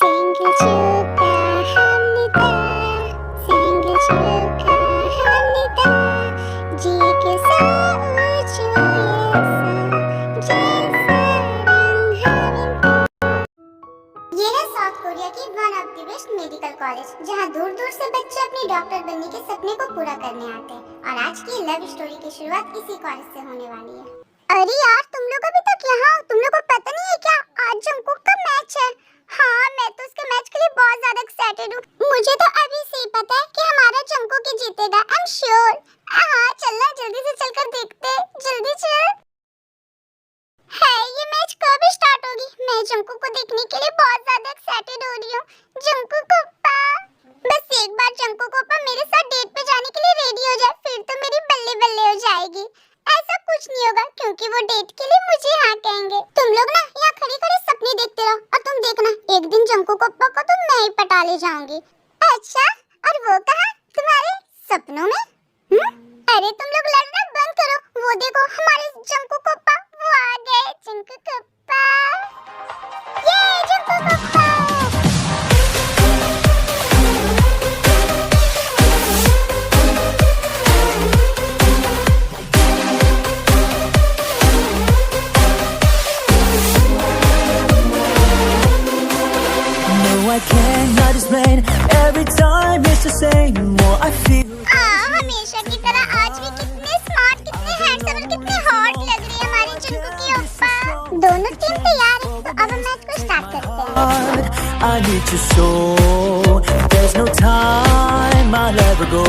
생일 축하합니다. 생일 축하합니다. 지게서 우주에서 제일 사랑하는 ये है south Korea की one of the best medical college, जहां दूर दूर से बच्चे अपने डॉक्टर बनने के सपने को पूरा करने आते हैं। और आज की लव स्टोरी की शुरुआत इसी कॉलेज से होने वाली है। अरे यार, तुम लोग अभी तक यहाँ हो? तुम लोग को पता नहीं है क्या आज जंगकुक का मैच है? हाँ, मैं तो उसके मैच के लिए बहुत ज्यादा एक्साइटेड हूँ। मुझे तो अभी से ही पता है कि हमारा जंगकुक ही जीतेगा। I am sure. हाँ, चलना, जल्दी से चलकर देखते। जल्दी चल। है, ये मैच कब स्टार्ट होगी? मैं जंगकुक को देखने के लिए बहुत ज्यादा एक्साइटेड हो रही हूँ। जंगकुक ओप्पा, बस एक बार जंगकुक ओप्पा मेरे साथ डेट पे जाने के लिए रेडी हो जाए, फिर तो मेरी बल्ले बल्ले हो जाएगी। ऐसा कुछ नहीं होगा, क्योंकि वो डेट के लिए मुझे हाँ कहेंगे। तुम लोग ना यहाँ खड़े खड़े सपने देखते रहो, और तुम देखना एक दिन जंगकुक ओप्पा को तो मैं ही पटा ले जाऊंगी। अच्छा, और वो कहाँ? तुम्हारे सपनों में? अरे तुम लोग लड़ना बंद करो, वो देखो हमारे जंगकुक ओप्पा, वो आ गए। जंगकुक ओप्पा, ये Jungkook ओप्पा। I cannot explain. Every time it's the same. What I feel. हमेशा की तरह आज भी कितने स्मार्ट, कितने हैंडसम और कितने हॉट लग रहे हैं हमारे जंगकुक ओप्पा। दोनों टीम तैयार है, तो अब हम मैच को स्टार्ट करते हैं। I need to show. There's no time. I'll ever go.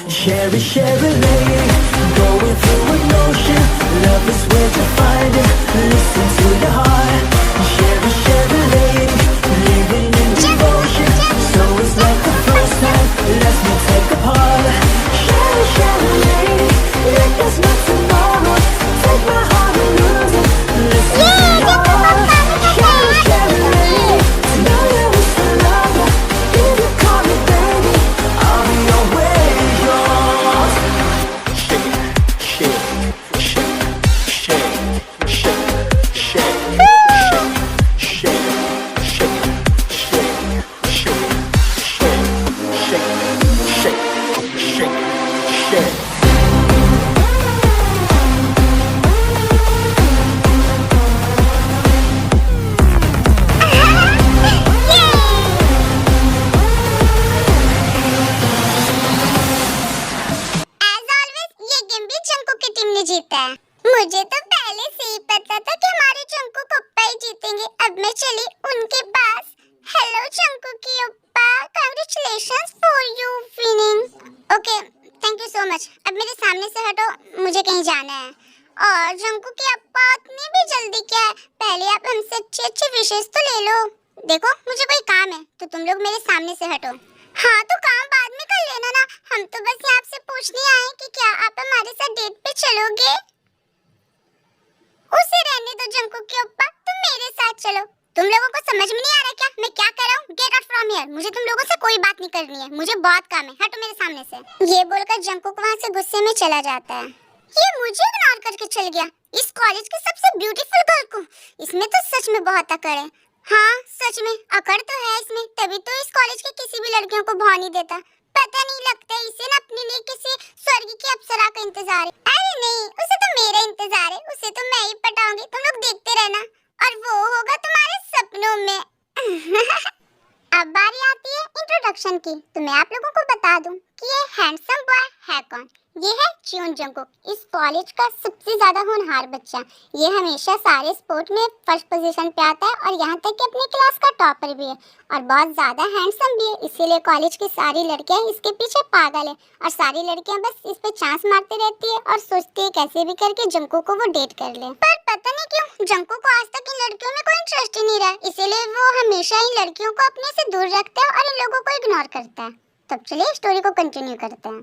Share it, lady. Going through an ocean. Love is where to find it. Listen to your heart. Share it, lady. Living in devotion. So it's like the first time. Let me take a part. Share it, lady. Like there's no tomorrow. Take my heart and lose it. Listen to your heart. Share it, lady. Tonight I wish I love you. If you call me baby, I'll be always yours. Shake, जीता है। मुझे तो पहले से ही पता था कि हमारे जंगकुक ओप्पा ही जीतेंगे। अब मैं चली उनके पास। हेलो जंगकुक ओप्पा, congratulations for you winning. Okay, thank you so much. अब मेरे सामने से हटो, मुझे कहीं जाना है। और जंगकुक ओप्पा, इतनी भी जल्दी क्या है? पहले आप हमसे अच्छे विशेष तो ले लो। देखो, मुझे कोई काम है, तो तुम लोग मेरे सामने से हटो। हाँ, तो काम बाद में कर लेना ना। हम तो बस यहाँ आपसे पूछने आए कि क्या आप हमारे साथ डेट पे चलोगे? उसे रहने दो जंगकुक ओप्पा, तुम मेरे साथ चलो। तुम लोगों को समझ में नहीं आ रहा क्या मैं क्या कर रहा हूँ? Get out from here. मुझे तुम लोगों से कोई बात नहीं करनी है, मुझे बहुत काम है। हटो मेरे सामने से। ये बोलकर जंगकुक वहाँ से गुस्से में चला जाता है। ये मुझे इग्नोर करके चल गया, इस कॉलेज की सबसे ब्यूटीफुल गर्ल को। इसमें तो सच में बहुत अकड़ है। हाँ, सच में अकड़ तो है इसमें, तभी तो इस कॉलेज के किसी भी लड़कियों को भाव नहीं देता। पता नहीं, लगता है इसे ना अपने लिए किसी स्वर्ग की अप्सरा का इंतजार है। अरे नहीं, उसे तो मेरा इंतजार है, उसे तो मैं ही पटाऊंगी। तुम लोग देखते रहना, और वो होगा तुम्हारे सपनों में। अब बारी आती है इंट्रोडक्शन की। तो मैं आप लोगों को बता दूं कि ये हैंडसम बॉय है कौन। ये है च्यून जंगकुक, इस कॉलेज का सबसे ज्यादा होनहार बच्चा। ये हमेशा सारे स्पोर्ट में फर्स्ट पोजीशन पे आता है, और यहाँ तक कि अपनी क्लास का टॉपर भी है, और बहुत ज्यादा हैंडसम भी है। इसीलिए कॉलेज की सारी लड़कियां इसके पीछे पागल है, और सारी लड़कियां बस इस पे चांस मारती रहती है और सोचती है कैसे भी करके जंगकुक को वो डेट कर ले। पर पता नहीं क्यों जंगकुक को आज तक इन लड़कियों में कोई इंटरेस्ट ही नहीं रहा, इसीलिए वो हमेशा इन लड़कियों को अपने से दूर रखता है और इन लोगों को इग्नोर करता है। तब चलिए स्टोरी को कंटिन्यू करते हैं।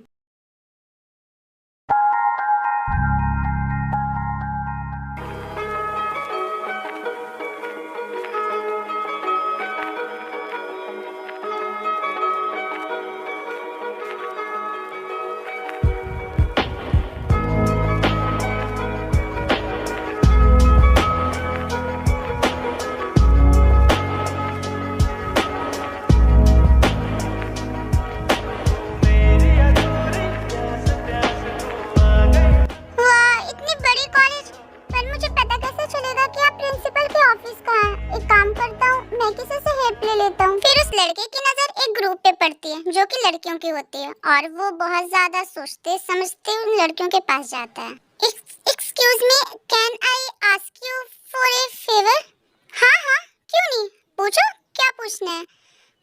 लड़कियों की होती है और वो बहुत ज्यादा सोचते समझते उन लड़कियों के पास जाता है। Excuse me, can I ask you for a favour? हाँ हाँ, क्यों नहीं, पूछो क्या पूछना है।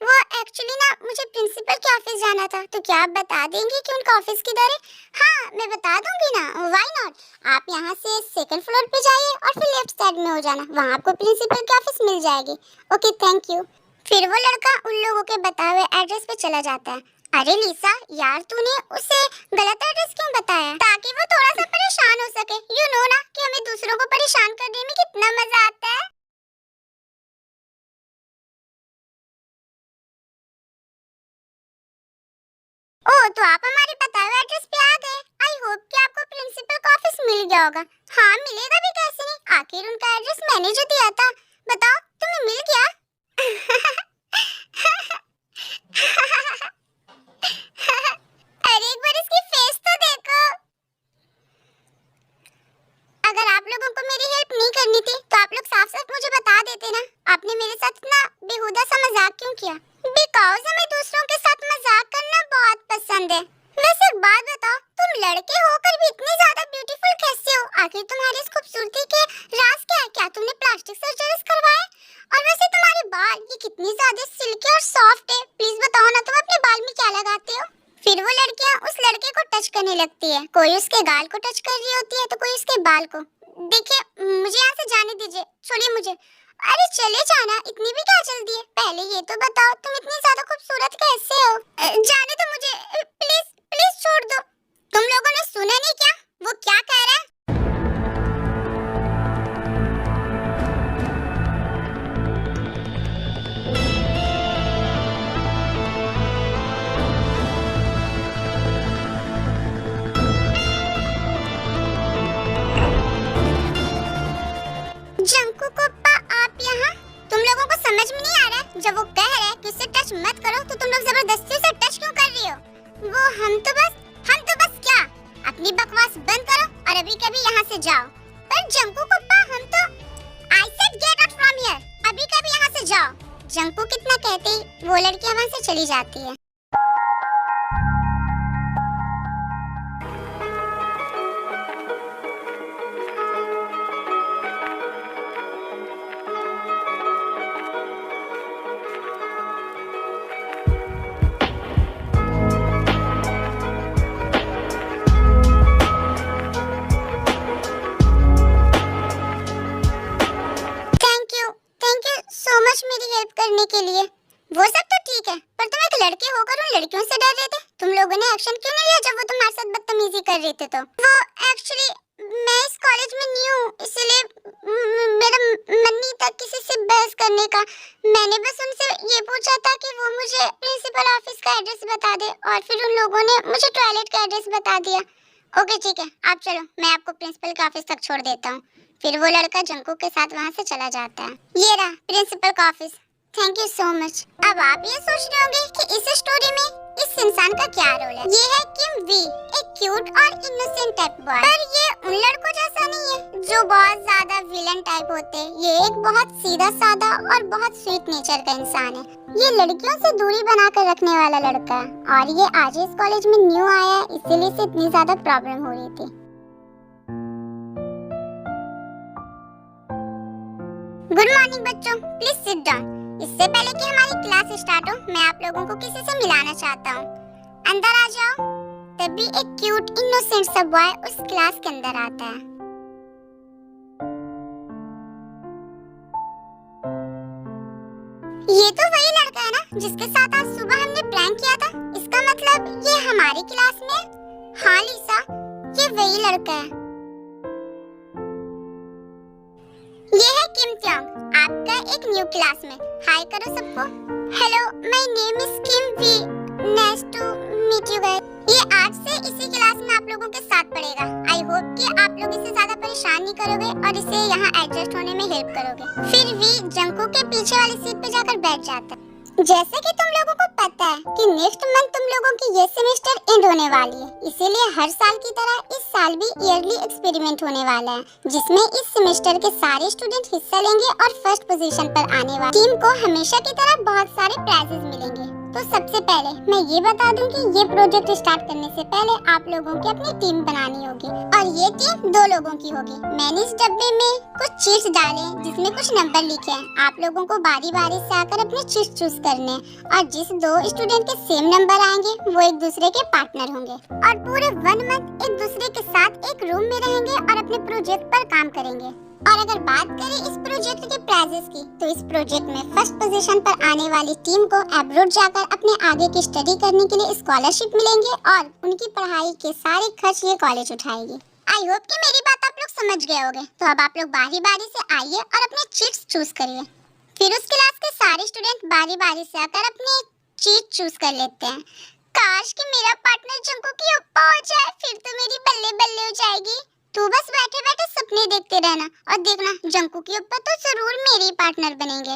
वो एक्चुअली ना मुझे प्रिंसिपल के ऑफिस जाना था, तो क्या आप बता देंगे कि उनका ऑफिस किधर है? हाँ मैं बता दूंगी ना, व्हाई नॉट। आप यहाँ से सेकंड फ्लोर पे जाइए और फिर लेफ्ट साइड में हो जाना, वहाँ आपको प्रिंसिपल के ऑफिस मिल जाएगी। Okay thank you. फिर वो लड़का उन लोगों के बताए हुए एड्रेस पे चला जाता है। अरे लिसा यार, तूने उसे गलत एड्रेस क्यों बताया? ताकि वो थोड़ा सा परेशान हो सके। यू नो ना कि हमें दूसरों को परेशान करने में कितना मजा आता है। ओह, तो आप हमारे बताए हुए एड्रेस पे आ गए। आई होप कि आपको प्रिंसिपल का ऑफिस मिल गया होगा। हाँ मिलेगा भी कैसे नहीं, आखिर उनका एड्रेस मैंने जो दिया था। बताओ तुम्हें मिल गया? अरे एक बार इसकी फेस तो देखो। अगर आप लोगों को मेरी हेल्प नहीं करनी थी तो आप लोग साफ साफ मुझे बता देते ना। आपने मेरे साथ इतना बेहुदा सा मजाक क्यों किया? बिकॉज हमें दूसरों के साथ मजाक करना बहुत पसंद है। वैसे एक बात बताओ, तुम लड़के होकर भी इतने ज्यादा ब्यूटीफुल कैसे हो? आखिर तुम्हारी इस खूबसूरती के राज क्या है? क्या तुमने प्लास्टिक सर्जरीज करवाए? और वैसे तुम्हारे बाल ये कितने ज्यादा सिल्की और सॉफ्ट है, प्लीज बताओ ना तुम अपने बाल में क्या लगाते हो? फिर वो लड़कियां उस लड़के को टच करने लगती है, कोई उसके गाल को टच कर रही होती है तो कोई उसके बाल को। देखिए मुझे यहाँ से जाने दीजिए, छोड़िए मुझे। अरे चले जाना, इतनी भी क्या जल्दी है? पहले ये तो बताओ तुम इतनी ज्यादा खूबसूरत कैसे हो? जाने दो मुझे, प्लीज प्लीज छोड़ दो। तुम लोगों ने सुना नहीं क्या वो क्या कह रहा है? जंकुकोप्पा आप यहाँ? तुम लोगों को समझ में नहीं आ रहा है? जब वो कह रहा है कि उससे टच मत करो तो तुम लोग जबरदस्ती उसे टच क्यों कर रही हो? वो हम तो बस क्या? अपनी बकवास बंद करो और अभी कभी यहाँ से जाओ। पर जंकुकोप्पा हम तो I said get out from here, अभी कभी यहाँ से जाओ। जंकु कितना कहते ही वो लड़की वहाँ से चली जाती है। मेरी हेल्प करने के लिए। वो सब तो ठीक है, पर तुम एक लड़के होकर उन लड़कियों से डर रहे थे। तुम लोगों ने एक्शन क्यों नहीं लिया जब वो तुम्हारे साथ बदतमीजी कर रहे थे? तो वो एक्चुअली मैं इस कॉलेज में न्यू हूँ, इसलिए मेरा मन नहीं था किसी से बहस करने का। मैंने बस उनसे ये पूछा था कि वो मुझे प्रिंसिपल ऑफिस का एड्रेस बता दे, और फिर उन लोगों ने मुझे टॉयलेट का एड्रेस बता दिया। ओके ठीक है, आप चलो, मैं आपको प्रिंसिपल के ऑफिस तक छोड़ देता हूँ। फिर वो लड़का जंकू के साथ वहाँ से चला जाता है। ये रहा प्रिंसिपल का office, thank you so much. अब आप ये सोच रहे होंगे कि इस स्टोरी में इस इंसान का क्या रोल है। ये है किम वी, एक क्यूट और इनोसेंट टाइप बॉय। पर ये उन लड़कों जैसा नहीं है जो बहुत ज्यादा विलन टाइप होते हैं। ये एक बहुत सीधा साधा और बहुत स्वीट नेचर का इंसान है। ये लड़कियों से दूरी बनाकर रखने वाला लड़का है, और ये आज इस कॉलेज में न्यू आया है, इसीलिए इसे इतनी ज्यादा प्रॉब्लम हो रही थी। गुड मॉर्निंग बच्चों, प्लीज सिट डाउन। इससे पहले कि हमारी क्लास स्टार्ट हो, मैं आप लोगों को किसी से मिलाना चाहता हूँ। अंदर आ जाओ। तभी एक क्यूट इनोसेंट सा बॉय उस क्लास के अंदर आता है। ये तो वही लड़का है ना जिसके साथ आज सुबह हमने प्रैंक किया था। इसका मतलब ये हमारी क्लास में है। हाँ लिसा, ये वही लड़का है। ये है किम त्योंग, आपका एक न्यू क्लास में। हाय करो सबको। Hello, my name is Kim V, nice to meet you guys. ये आज से इसी क्लास में आप लोगों के साथ पढ़ेगा। आई होप कि आप लोग इसे ज्यादा परेशान नहीं करोगे और इसे यहाँ एडजस्ट होने में हेल्प करोगे। फिर वी जंकू के पीछे वाली सीट पे जाकर बैठ जाता है। जैसे कि तुम लोगों को पता है कि नेक्स्ट मंथ तुम लोगों की ये सेमेस्टर एंड होने वाली है, इसीलिए हर साल की तरह इस साल भी ईयरली एक्सपेरिमेंट होने वाला है, जिसमें इस सेमेस्टर के सारे स्टूडेंट हिस्सा लेंगे और फर्स्ट पोजीशन पर आने वाली टीम को हमेशा की तरह बहुत सारे प्राइजेस मिलेंगे। तो सबसे पहले मैं ये बता दूं कि ये प्रोजेक्ट स्टार्ट करने से पहले आप लोगों की अपनी टीम बनानी होगी और ये टीम 2 लोगों की होगी। मैंने इस डब्बे में कुछ चीट्स डाले हैं जिसमें कुछ नंबर लिखे हैं। आप लोगों को बारी बारी से आकर अपने चीट्स चूज करने हैं और जिस 2 स्टूडेंट के सेम नंबर आएंगे वो एक दूसरे के पार्टनर होंगे और पूरे 1 मंथ एक दूसरे के साथ एक रूम में रहेंगे और अपने प्रोजेक्ट पर काम करेंगे। और अगर बात करें इस प्रोजेक्ट के प्राइजेस की, तो इस प्रोजेक्ट में फर्स्ट पोजीशन पर आने वाली टीम को अब्रॉड जाकर अपने आगे की स्टडी करने के लिए स्कॉलरशिप मिलेंगे और उनकी पढ़ाई के सारे खर्च ये कॉलेज उठाएगी। आई होप कि मेरी बात आप लोग समझ गए होंगे। तो अब आप लोग बारी बारी से आइए और अपने चीट्स चूज करिए। फिर उस क्लास के सारे स्टूडेंट बारी बारी से आकर अपने चीट चूज कर लेते हैं। काश कि मेरा पार्टनर जंको की अप्पा हो जाए, फिर तो मेरी बल्ले बल्ले हो जाएगी। तू बस बैठे बैठे सपने देखते रहना और देखना जंकू की अप्पा तो जरूर मेरे पार्टनर बनेंगे।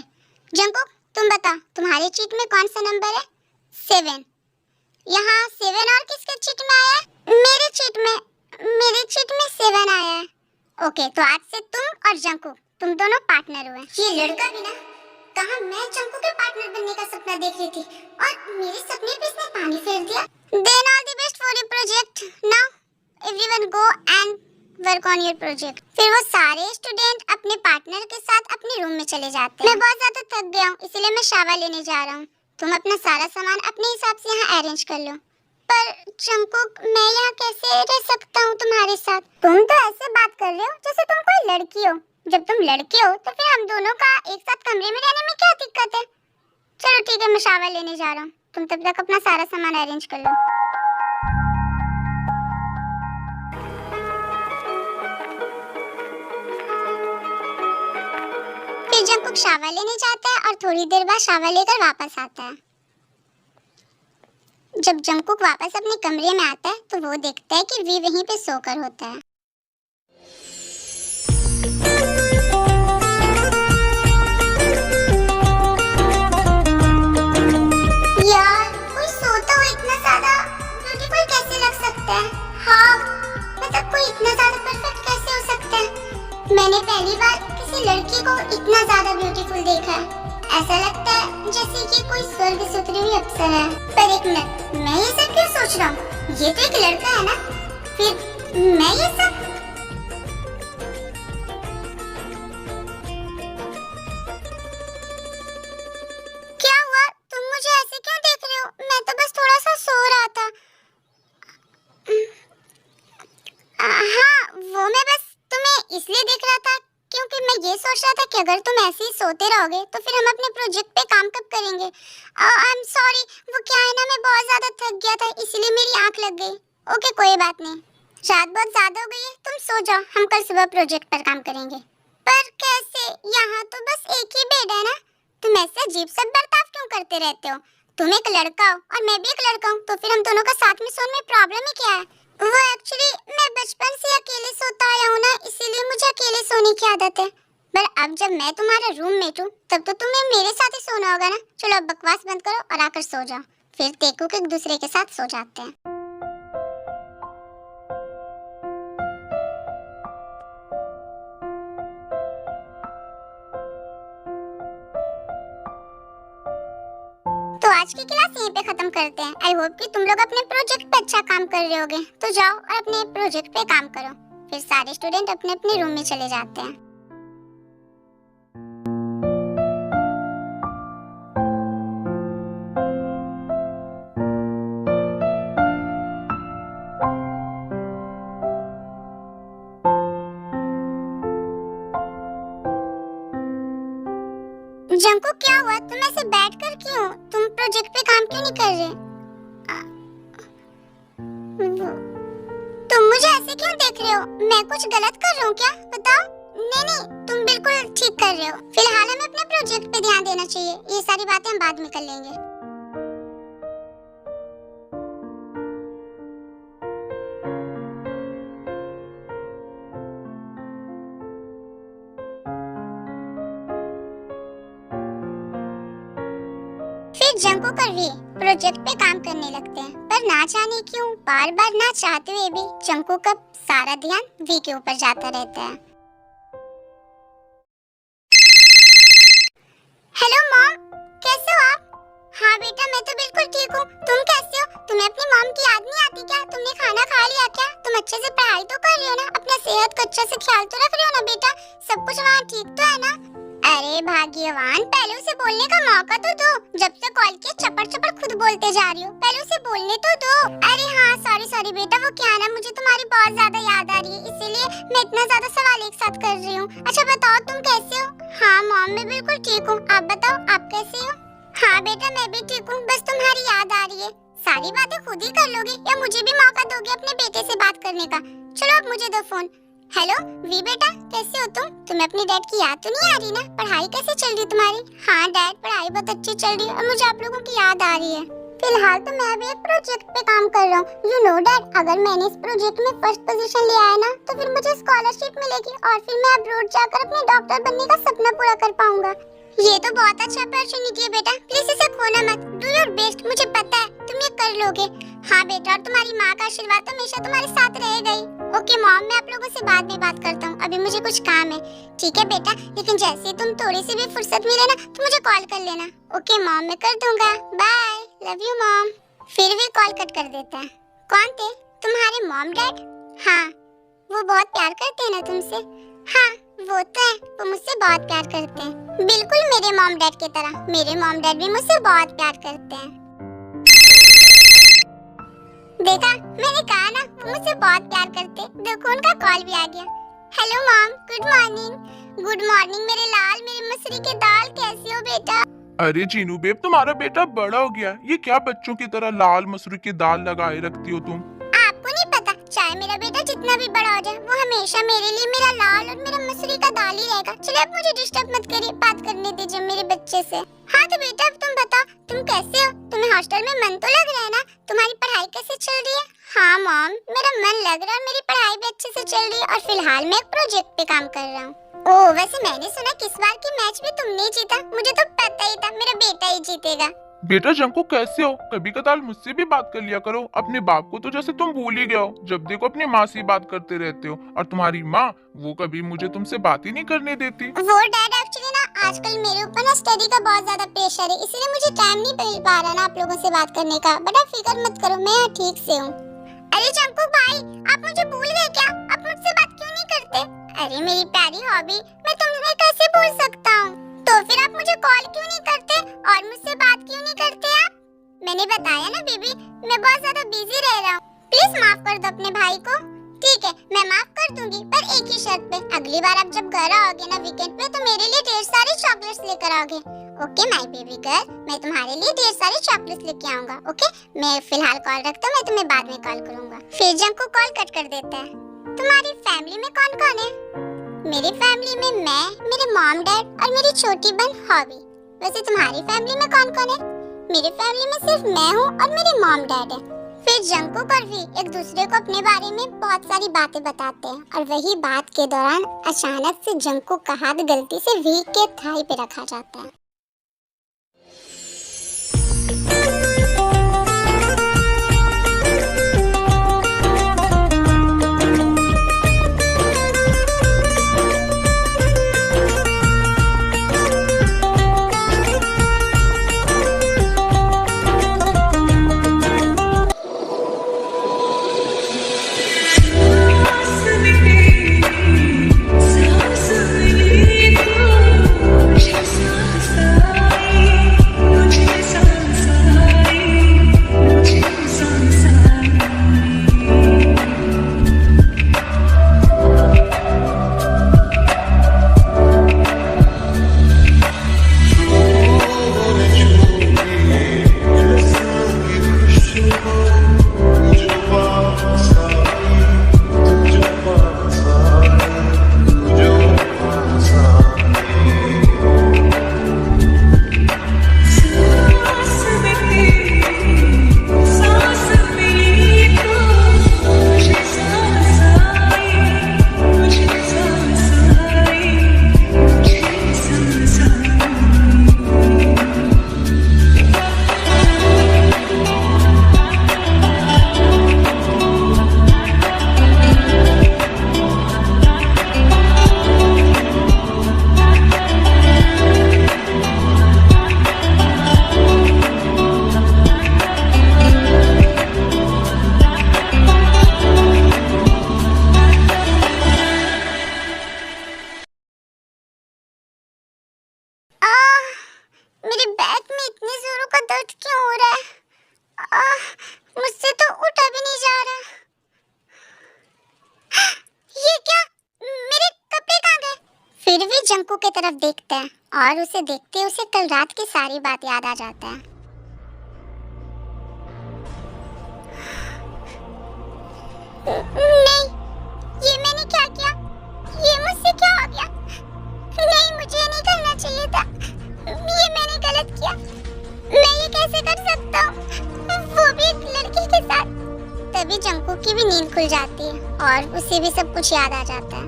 जंकू तुम बता, तुम्हारे चीट में कौन सा नंबर है? 7। यहाँ 7 और किसके चीट में आया है? मेरे चीट में 7 आया है। ओके, तो आज से तुम और जंकू तुम दोनों पार्टनर हुए। ये लड़का भी ना, कहाँ मैं जंकू के पार्टनर बनने का सपना देख रही थी और मेरे सपने पे इसने पानी फेर दिया। Then all the best for your project. Now everyone go and work on your project. फिर वो सारे स्टूडेंट अपने पार्टनर के साथ अपने रूम में चले जाते हैं। मैं बहुत ज्यादा थक गया हूँ, इसीलिए मैं शावर लेने जा रहा हूँ। तुम अपना सारा सामान अपने हिसाब से यहाँ अरेंज कर लो। पर जंकुक, मैं यहाँ कैसे रह सकता हूँ तुम्हारे साथ? तुम तो ऐसे बात कर रहे हो जैसे तुम कोई लड़की हो। जब तुम लड़के हो तो फिर हम दोनों का एक साथ कमरे में रहने में क्या दिक्कत है? चलो ठीक है, मैं शावर लेने जा रहा हूँ। तुम तब तक अपना सारा सामान अरेंज कर लो। जंकुक शावर लेने जाता है और थोड़ी देर बाद शावर लेकर वापस आता है। जब जंकुक वापस अपने कमरे में आता है तो वो देखता है कि वी वहीं पे सोकर होता है। यार, कोई सोता हुआ इतना ज्यादा ब्यूटीफुल कैसे लग सकता है? हाँ, मतलब कोई इतना ज्यादा परफेक्ट कैसे हो सकता है? मैंने पहली बार किसी लड़की को इतना ज्यादा ब्यूटीफुल देखा है। ऐसा लगता है जैसे कि कोई स्वर्ग से उतरी हुई अप्सरा है। पर एक मिनट, मैं ये सब क्यों सोच रहा हूँ? ये तो एक लड़का है ना, फिर मैं ये सब? क्या हुआ? तुम मुझे ऐसे क्यों देख रहे हो? मैं तो बस थोड़ा सा सो रहा था। हाँ, वो मैं बस तुम्हें इसलिए देख रहा था क्योंकि मैं ये सोच रहा था कि अगर तुम ऐसे ही सोते रहोगे तो फिर हम अपने प्रोजेक्ट पे काम कब करेंगे? आई एम सॉरी, वो क्या है ना, मैं बहुत ज्यादा थक गया था इसलिए मेरी आंख लग गई। ओके, कोई बात नहीं। रात बहुत ज्यादा हो गई है, तुम सो जाओ, हम कल सुबह प्रोजेक्ट पर काम करेंगे। पर कैसे? यहाँ तो बस एक ही बेड है ना। तुम ऐसे अजीब सा बर्ताव क्यों करते रहते हो? तुम एक लड़का हो और मैं भी एक लड़का हूँ, तो फिर हम दोनों का साथ में सोने में प्रॉब्लम ही क्या है? वो एक्चुअली मैं बचपन से अकेले सोता आया हूँ ना, इसीलिए मुझे अकेले सोने की आदत है। पर अब जब मैं तुम्हारा रूममेट हूँ तब तो तुम्हें मेरे साथ ही सोना होगा ना। चलो अब बकवास बंद करो और आकर सो जाओ। फिर देखो कि एक दूसरे के साथ सो जाते हैं। तो आज की क्लास यहीं पे खत्म करते हैं। आई होप कि तुम लोग अपने प्रोजेक्ट पे अच्छा काम कर रहे होगे। तो जाओ और अपने प्रोजेक्ट पे काम करो। फिर सारे स्टूडेंट अपने अपने रूम में चले जाते हैं। जंको, क्या हुआ? तुम ऐसे बैठकर क्यों? तुम प्रोजेक्ट पे काम क्यों नहीं कर रहे? तुम मुझे ऐसे क्यों देख रहे हो? मैं कुछ गलत कर रहा हूँ क्या? बताओ। नहीं, तुम बिल्कुल ठीक कर रहे हो। फिलहाल हमें अपने प्रोजेक्ट पे ध्यान देना चाहिए। ये सारी बातें हम बाद में कर लेंगे। फिर जंकुक और वी प्रोजेक्ट पे काम करने लगते हैं। पर ना जाने क्यों बार बार ना चाहते हुए भी जंकुक का सारा ध्यान वी के ऊपर जाता रहता है। हेलो मॉम, कैसे हो आप? हाँ बेटा, मैं तो बिल्कुल ठीक हूँ। तुम कैसे हो? तुम्हें अपनी मॉम की याद नहीं आती क्या? तुमने खाना खा लिया क्या? तुम अच्छे से पढ़ाई तो कर रही हो ना? अपने सेहत का अच्छे से ख्याल तो रख रही हो ना बेटा? सब कुछ वहाँ ठीक तो है ना? अरे भाग्यवान, पहले उसे बोलने का मौका तो दो। जब से कॉल किया चपड़ चपड़ खुद बोलते जा रही हो, पहले उसे बोलने तो दो। अरे हाँ, सॉरी बेटा, वो क्या ना, मुझे तुम्हारी बहुत ज्यादा याद आ रही है, इसीलिए मैं इतना ज्यादा सवाल एक साथ कर रही हूँ। अच्छा बताओ, तुम कैसे हो? हाँ मॉम, मैं बिल्कुल ठीक हूँ। आप बताओ, आप कैसे हो? हाँ बेटा, मैं भी ठीक हूँ, बस तुम्हारी याद आ रही है। सारी बातें खुद ही कर लोगे या मुझे भी मौका दोगे अपने बेटे से बात करने का? चलो अब मुझे दो फोन। हेलो वी बेटा, कैसे हो तुम? तुम्हें अपनी डैड की याद तो नहीं आ रही ना? पढ़ाई कैसे चल रही तुम्हारी? हाँ डैड, पढ़ाई बहुत अच्छी चल रही है और मुझे आप लोगों की याद आ रही है। फिलहाल तो मैं भी एक प्रोजेक्ट पे काम कर रहा हूँ। यू नो डैड, अगर मैंने इस प्रोजेक्ट में फर्स्ट पोजीशन ले आया ना, तो फिर मुझे स्कॉलरशिप मिलेगी और फिर मैं अब्रॉड जाकर अपने डॉक्टर बनने का सपना पूरा कर पाऊंगा। ये तो बहुत अच्छा अपॉर्चुनिटी है बेटा, प्लीज इसे खोना मत। डू योर बेस्ट, मुझे पता है तुम ये कर लोगे। हाँ बेटा, और तुम्हारी माँ का आशीर्वाद तो हमेशा तुम्हारे साथ रहेगा ही। ओके मॉम, मैं आप लोगों से बाद में बात करता हूँ, अभी मुझे कुछ काम है। ठीक है बेटा, लेकिन जैसे ही तुम थोड़ी सी भी फुर्सत मिले ना, तो मुझे कॉल कर लेना। ओके मॉम, मैं कर दूंगा। Bye, love you mom. फिर भी कॉल कट कर देता है। कौन थे? तुम्हारे मॉम डैड? हाँ, वो बहुत प्यार करते हैं ना तुमसे? हाँ वो तो है, वो मुझसे बहुत प्यार करते हैं, बिल्कुल मेरे मॉम डैड की तरह। मेरे मॉम डैड भी मुझसे बहुत प्यार करते हैं। देखा, मैंने कहा ना, वो मुझसे बहुत प्यार करते। देखो उनका कॉल भी आ गया। Hello mom, good morning. Good morning मेरे लाल, मेरे मसूरी के दाल, कैसे हो बेटा? अरे चीनू बेब, तुम्हारा बेटा बड़ा हो गया। ये क्या बच्चों की तरह लाल मसूरी की दाल लगाए रखती हो तुम? आपको नहीं पता, चाहे मेरा बेटा जितना भी बड़ा हो जाए, वो हमेशा मेरे लिए मेरा लाल और मेरा मसूरी का दाल ही रहेगा। चलिए अब मुझे डिस्टर्ब मत करिए, बात करने दीजिए मेरे बच्चे से। हाँ तो बेटा, अब तुम बताओ, तुम कैसे हो? तुम्हें हॉस्टल में मन तो लग रहा है ना? तुम्हारी पढ़ाई कैसे चल रही है? हाँ मॉम, मेरा मन लग रहा है, मेरी पढ़ाई भी अच्छे से चल रही है और फिलहाल मैं एक प्रोजेक्ट पे काम कर रहा हूँ। ओह, वैसे मैंने सुना किस बार की मैच में तुमने जीता। मुझे तो पता ही था मेरा बेटा ही जीतेगा। बेटा जंकू, कैसे हो? कभी कदार मुझसे भी बात कर लिया करो। अपने बाप को तो जैसे तुम भूल ही गए हो। जब देखो अपनी माँ से बात करते रहते हो, और तुम्हारी माँ, वो कभी मुझे तुमसे बात ही नहीं करने देती। वो डैड, एक्चुअली ना आजकल मेरे ऊपर ना स्टडी का बहुत ज्यादा प्रेशर है, इसलिए मुझे टाइम नहीं मिल पा रहा ना आप लोगों से बात करने का। बट आप फिक्र मत करो, मैं यहाँ ठीक से हूँ। अरे जंकू भाई, आप मुझे भूल गए क्या? आप मुझसे बात क्यों नहीं करते? अरे मेरी प्यारी हॉबी, मैं तुमसे कैसे भूल सकता हूँ? तो फिर आप मुझे कॉल क्यों नहीं करते और मुझसे बात क्यों नहीं करते आप? मैंने बताया ना बेबी, मैं बहुत ज्यादा बिजी रह रहा हूँ। प्लीज माफ कर दो अपने भाई को। ठीक है, मैं माफ कर दूंगी, पर एक ही शर्त पे। अगली बार आप जब घर आओगे ना वीकेंड पे, तो मेरे लिए ढेर सारे चॉकलेट्स लेकर आओगे। ओके माय बेबी गर्ल, मैं तुम्हारे लिए ढेर सारे चॉकलेट्स लेके आऊंगा। ओके, मैं फिलहाल कॉल रखता हूँ, मैं तुम्हें बाद में कॉल करूंगा। फिर जंकू कॉल कट कर देता है। तुम्हारी फैमिली में कौन कौन है? मेरी फैमिली में मैं, मेरे मॉम डैड और मेरी छोटी बहन हॉबी। वैसे तुम्हारी फैमिली में कौन कौन है? मेरी फैमिली में सिर्फ मैं हूँ और मेरे मॉम डैड है। फिर जंकुक और वी एक दूसरे को अपने बारे में बहुत सारी बातें बताते हैं, और वही बात के दौरान अचानक से जंकुक का हाथ गलती से वी के थाई पे रखा जाता है। का दर्द क्यों हो रहा है? मुझसे तो उठा भी नहीं जा रहा। ये क्या? मेरे कपड़े कहाँ गए? फिर भी जंकू की तरफ देखते हैं और उसे देखते उसे कल रात की सारी बात याद आ जाता है। नहीं, ये मैंने क्या किया? ये मुझसे क्या हो गया? नहीं, मुझे नहीं करना चाहिए था। ये मैंने गलत किया। मैं ये कैसे कर सकता हूँ? वो भी एक लड़की के साथ। तभी जंकू की भी नींद खुल जाती है और उसे भी सब कुछ याद आ जाता है।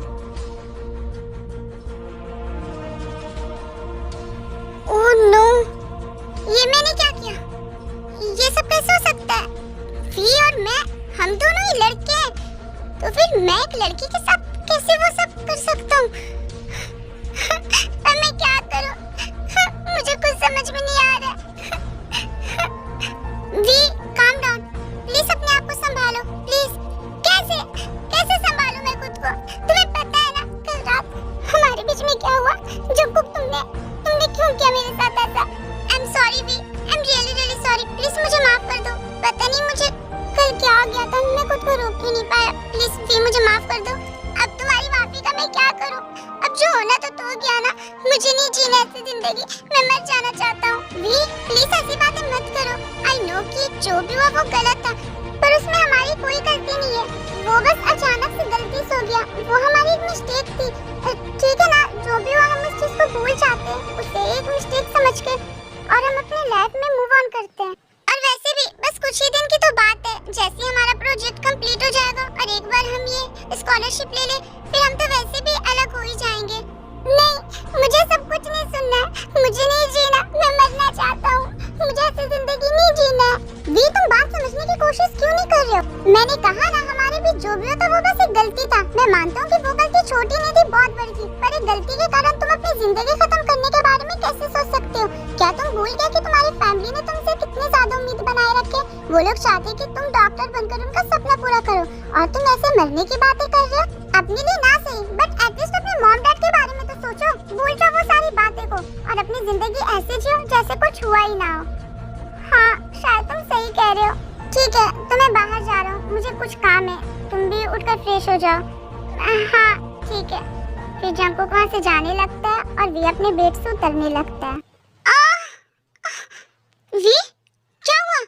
ओह नो, ये मैंने क्या किया? ये सब कैसे हो सकता है? वी और मैं, हम दोनों ही लड़के हैं, तो फिर मैं एक लड़की के साथ कैसे वो सब कर सकता हूँ? मैं क्या करूँ? मुझे कुछ समझ में नहीं आ रहा। वी, काम डाउन, प्लीज अपने आप को संभालो, प्लीज। कैसे कैसे संभालूं मैं खुद को? तुम्हें पता है ना कल रात हमारे बीच में क्या हुआ? जंकुक, तुमने क्यों किया मेरे साथ ऐसा? I am sorry V, I am really sorry, please मुझे माफ कर दो। पता नहीं मुझे कल क्या हो गया था, मैं खुद को रोक ही नहीं पाया। प्लीज वी, मुझे माफ कर दो। अब तुम्हारी माफी का मैं क्या करूं? अब जो होना तो हो गया ना, मुझे नहीं जीना ऐसी जिंदगी, मैं मर जाना चाहता हूँ। वी, प्लीज ऐसी बातें मत करो। आई नो कि जो भी हुआ वो गलत था, पर उसमें हमारी कोई गलती नहीं है। वो बस अचानक से गलती से हो गया, वो हमारी एक मिस्टेक थी। ठीक है ना, जो भी हुआ हम उस चीज को भूल जाते हैं, उसे एक मिस्टेक समझ के, और हम अपने लाइफ में मूव ऑन करते हैं। और वैसे भी बस कुछ ही दिन की तो बात है, जैसे हमारा प्रोजेक्ट कंप्लीट हो जाएगा और एक बार हम ये स्कॉलरशिप ले ले, फिर हम तो वैसे भी अलग हो ही जाएंगे। नहीं, मुझे सब कुछ नहीं सुनना है, मुझे नहीं जीना, मैं मरना चाहता हूँ, मुझे ऐसी जिंदगी नहीं जीना है। वी, तुम बात समझने की कोशिश क्यों नहीं कर रहे हो? मैंने कहा ना, हमारे बीच जो भी था वो बस एक गलती था। मैं मानता हूँ कि वो गलती छोटी नहीं थी, बहुत बड़ी थी, पर एक गलती के कारण तुम अपनी जिंदगी खत्म करने के बारे में कैसे सोच सकते हो? क्या तुम भूल गए कि तुम्हारी फैमिली ने तुमसे कितनी ज्यादा उम्मीद बनाए रखी है? वो लोग चाहते कि तुम डॉक्टर बनकर उनका सपना पूरा करो, और तुम ऐसे मरने की बातें कर रहे हो। अपने लिए ना सही, बट एटलीस्ट अपने मॉम डैड के बारे में तो सोचो। भूल जाओ वो सारी बातें को और अपनी जिंदगी ऐसे जियो जैसे कुछ हुआ ही ना हो। हाँ, शायद तुम सही कह रहे हो। ठीक है, तो मैं बाहर जा रहा हूँ, मुझे कुछ काम है, तुम भी उठकर फ्रेश हो जाओ। हाँ ठीक है। फिर जंकुक वहाँ से जाने लगता है और वी अपने बेड से उतरने लगता है। वी, क्या हुआ?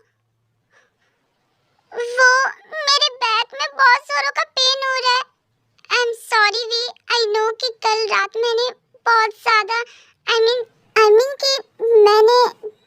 वो मेरे बैक में बहुत जोरों का पेन हो रहा है। I am sorry V, I know कि कल रात मैंने बहुत ज्यादा आई मीन कि मैंने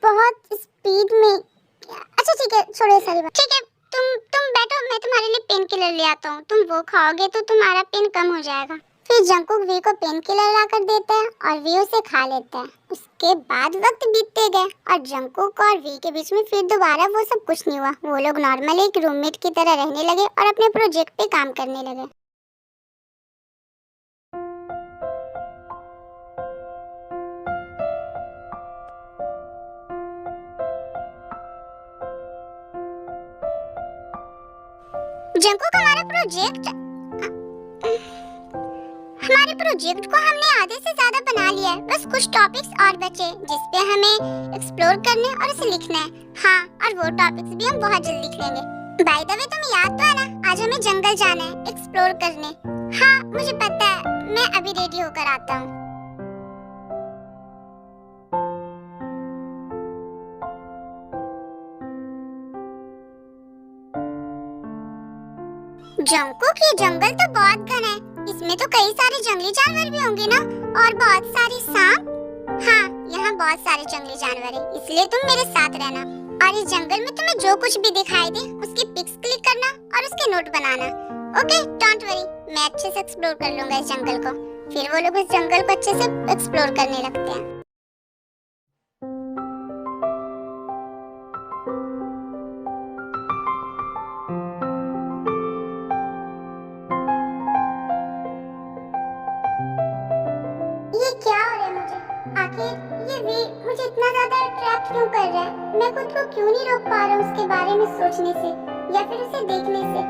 बहुत स्पीड में। अच्छा ठीक है, छोड़ो सारी बात। ठीक है, तुम बैठो, मैं तुम्हारे लिए पेन किलर ले आता हूँ, तुम वो खाओगे तो तुम्हारा पेन कम हो जाएगा। फिर जंकुक वी को पेन किलर ला कर देता है और वी उसे खा लेता है। उसके बाद वक्त बीतते गए और जंकुक और वी के बीच में फिर दोबारा वो सब कुछ नहीं हुआ। वो लोग नॉर्मल एक रूममेट की तरह रहने लगे और अपने प्रोजेक्ट पे काम करने लगे। जंकुक, हमारे प्रोजेक्ट को हमने आधे से ज्यादा बना लिया है, बस कुछ टॉपिक्स और बचे जिस पे हमें एक्सप्लोर करने और उसे लिखना है। हाँ, और वो टॉपिक्स भी हम बहुत जल्द लिख लेंगे। बाय द वे, तुम्हें याद तो है ना, आज हमें जंगल जाना है एक्सप्लोर करने। हाँ मुझे पता है, मैं अभी रेडी होकर आता हूँ। जंकुक, ये जंगल तो बहुत घना है, इसमें तो कई सारे जंगली जानवर भी होंगे ना, और बहुत सारे सांप। हाँ, यहाँ बहुत सारे जंगली जानवर हैं, इसलिए तुम मेरे साथ रहना, और इस जंगल में तुम्हें जो कुछ भी दिखाई दे उसकी पिक्स क्लिक करना और उसके note banana. Okay, don't worry, मैं अच्छे से एक्सप्लोर कर लूंगा इस जंगल को। फिर वो लोग इस जंगल को अच्छे से एक्सप्लोर करने लगते हैं। ये क्या हो रहा है मुझे? आखिर ये वी मुझे इतना ज्यादा अट्रैक्ट क्यों कर रहा है? मैं खुद को क्यों नहीं रोक पा रहा हूँ उसके बारे में सोचने से या फिर उसे देखने से?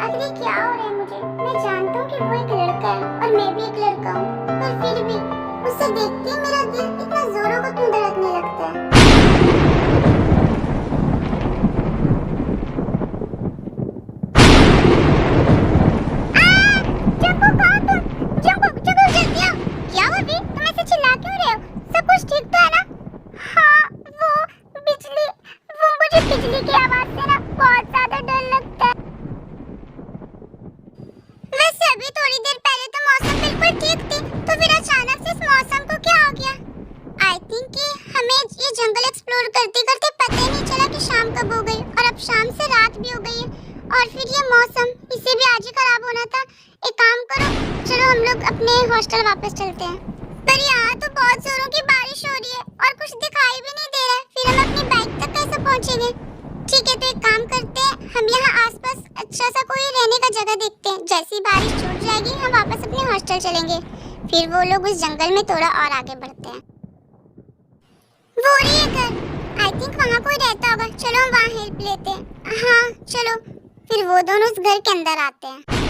आखिर ये क्या हो रहा है मुझे? मैं जानता हूँ कि वो एक लड़का है और मैं भी एक लड़का हूँ, पर फिर भी उसे देखते ही मेरा दिल इतना जोरों को क्यों धड़कने लगता है? लोग अपने हॉस्टल वापस चलते हैं। पर यहाँ तो बहुत जोरों की बारिश हो रही है और कुछ दिखाई भी नहीं दे रहा है। फिर हम अपनी बाइक तक कैसे पहुँचेंगे? ठीक है, तो एक काम करते हैं, हम यहाँ आसपास अच्छा सा कोई रहने का जगह देखते हैं। जैसी बारिश छूट जाएगी हम वापस अपने हॉस्टल चलेंगे। फिर वो लोग उस जंगल में थोड़ा और आगे बढ़ते हैं। वो रही है घर, आई थिंक वहाँ कोई रहता होगा। चलो हम वहाँ हेल्प लेते हैं। हाँ चलो। फिर वो दोनों उस घर के अंदर आते हैं।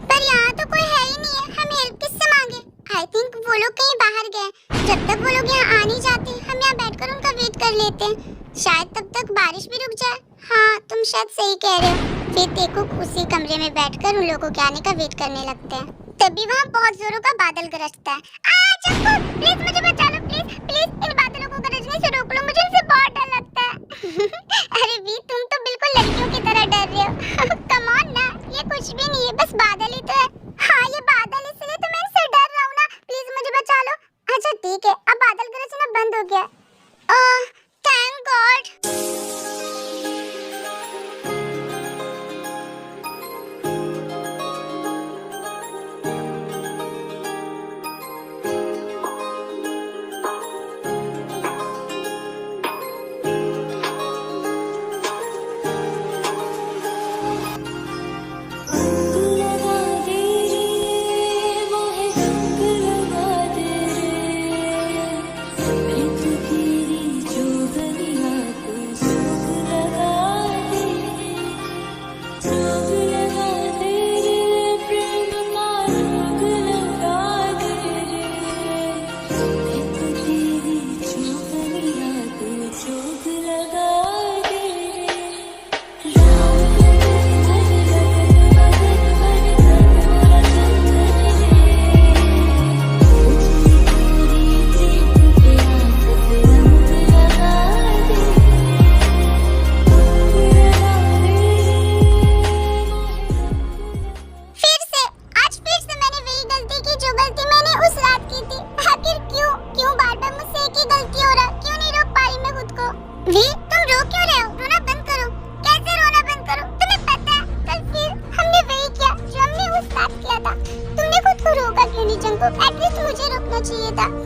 पर यहाँ तो कोई है ही नहीं है, हम हेल्प किससे मांगे? आई थिंक वो लोग कहीं बाहर गए। जब तक वो लोग यहाँ आ नहीं जाते हम यहाँ बैठकर उनका वेट कर लेते हैं। शायद तब तक बारिश भी रुक जाए। हाँ तुम शायद सही कह रहे हो। फिर तेकुक उसी कमरे में बैठकर उन लोगों के आने का वेट करने लगते हैं। तभी वहाँ बहुत जोरों का बादल गरजता है। प्लीज मुझे बचा लो, प्लीज प्लीज। इन बादलों को गरजने से रोक लो, मुझे इनसे बहुत डर लगता है। अरे वी, तुम तो बिल्कुल लड़कियों की तरह डर रहे हो। कम ऑन ना, ये कुछ भी नहीं है, बस बादल ही तो है। हाँ ये बादल, इसलिए तो मैं इनसे डर रहा हूँ ना। प्लीज मुझे बचा लो। अच्छा ठीक है, अब बादल गरजना बंद हो गया। Thank God.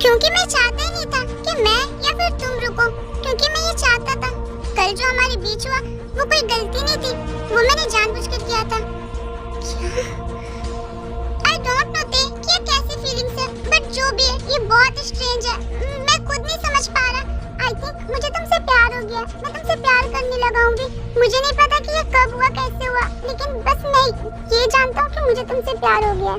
क्योंकि मैं चाहता ही नहीं था कि मैं या फिर तुम रुको, क्योंकि मैं ये चाहता था। कल जो हमारे बीच हुआ वो कोई गलती नहीं थी, वो मैंने जानबूझकर किया था। आई डोंट नो कि ये कैसी फीलिंग्स है, बट जो भी है ये बहुत स्ट्रेंज है। मैं खुद नहीं समझ पा रहा। आई थिंक मुझे तुमसे प्यार हो गया, मैं तुमसे प्यार करने लगाऊंगी। मुझे नहीं पता कि ये कब हुआ, कैसे हुआ, लेकिन बस मैं ये जानता हूँ कि मुझे तुमसे प्यार हो गया।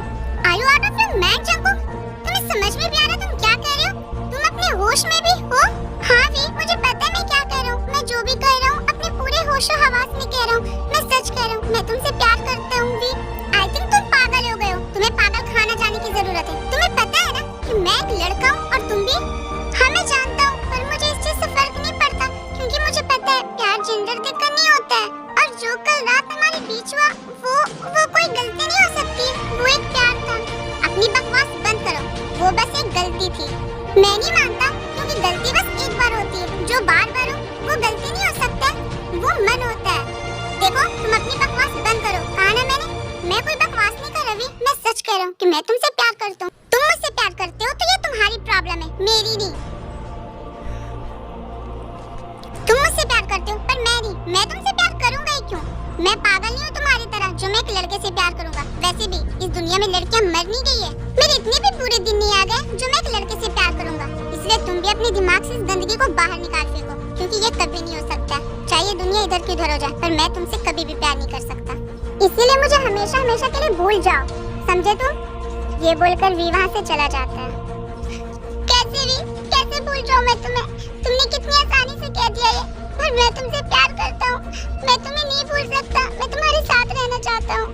Are you out of your mind Jungkook? तुम्हें समझ में भी आ रहा तुम क्या कह रहे हो? तुम अपने होश में भी हो? हाँ वी, मुझे पता है मैं क्या कह रहा हूँ। मैं जो भी कह रहा हूँ अपने पूरे होशो हवास में कह रहा हूँ। मैं सच कह रहा हूँ, मैं तुमसे प्यार करता हूँ वी। आई थिंक तुम पागल हो गए हो, तुम्हें पागल खाना जाने की जरूरत है। तुम्हें पता है ना कि मैं एक लड़का हूँ और तुम भी? हाँ मैं जानता हूँ, पर मुझे इस चीज से फर्क नहीं पड़ता, क्योंकि मुझे पता है प्यार जेंडर देखकर नहीं होता है। और जो कल रात हमारे बीच हुआ वो कोई गलती नहीं हो सकती, वो एक प्यार था। अपनी बकवास बंद करो, वो बस एक गलती थी। मैं नहीं मानता, क्योंकि गलती बस एक बार होती है, जो बार बार हो वो गलती नहीं हो सकता, वो मन होता है। देखो तुम अपनी बकवास बंद करो, कहा ना मैंने? मैं कोई बकवास नहीं कर रही, मैं सच कह रहा हूँ कि मैं तुमसे प्यार करता हूँ। तुम मुझसे प्यार करते हो तो ये तुम्हारी प्रॉब्लम है, मेरी नहीं। तुम मुझसे प्यार करते हो पर मैं नहीं, मैं तुमसे प्यार करूंगा ही क्यों? मैं पागल नहीं हूँ तुम्हारी तरह जो मैं एक लड़के से प्यार करूंगा। वैसे भी इस दुनिया में लड़कियां मर नहीं गई है, मेरे इतने भी पूरे दिन नहीं आ गए जो मैं एक लड़के से प्यार करूंगा। इसलिए तुम भी अपने दिमाग से इस गंदगी को बाहर निकाल फेंको, क्योंकि ये कभी नहीं हो सकता। चाहे दुनिया इधर की उधर हो जाए, पर मैं तुमसे कभी भी प्यार नहीं कर सकता। इसीलिए मुझे हमेशा हमेशा के लिए भूल जाओ, समझे तुम? ये बोलकर वी वहाँ से चला जाता है। कैसे वी, कैसे भूल जाऊँ मैं तुम्हें? तुमने कितनी आसानी से कह दिया ये, पर मैं तुमसे प्यार करता हूँ। मैं तुम्हें नहीं भूल सकता, मैं तुम्हारे साथ रहना चाहता हूँ।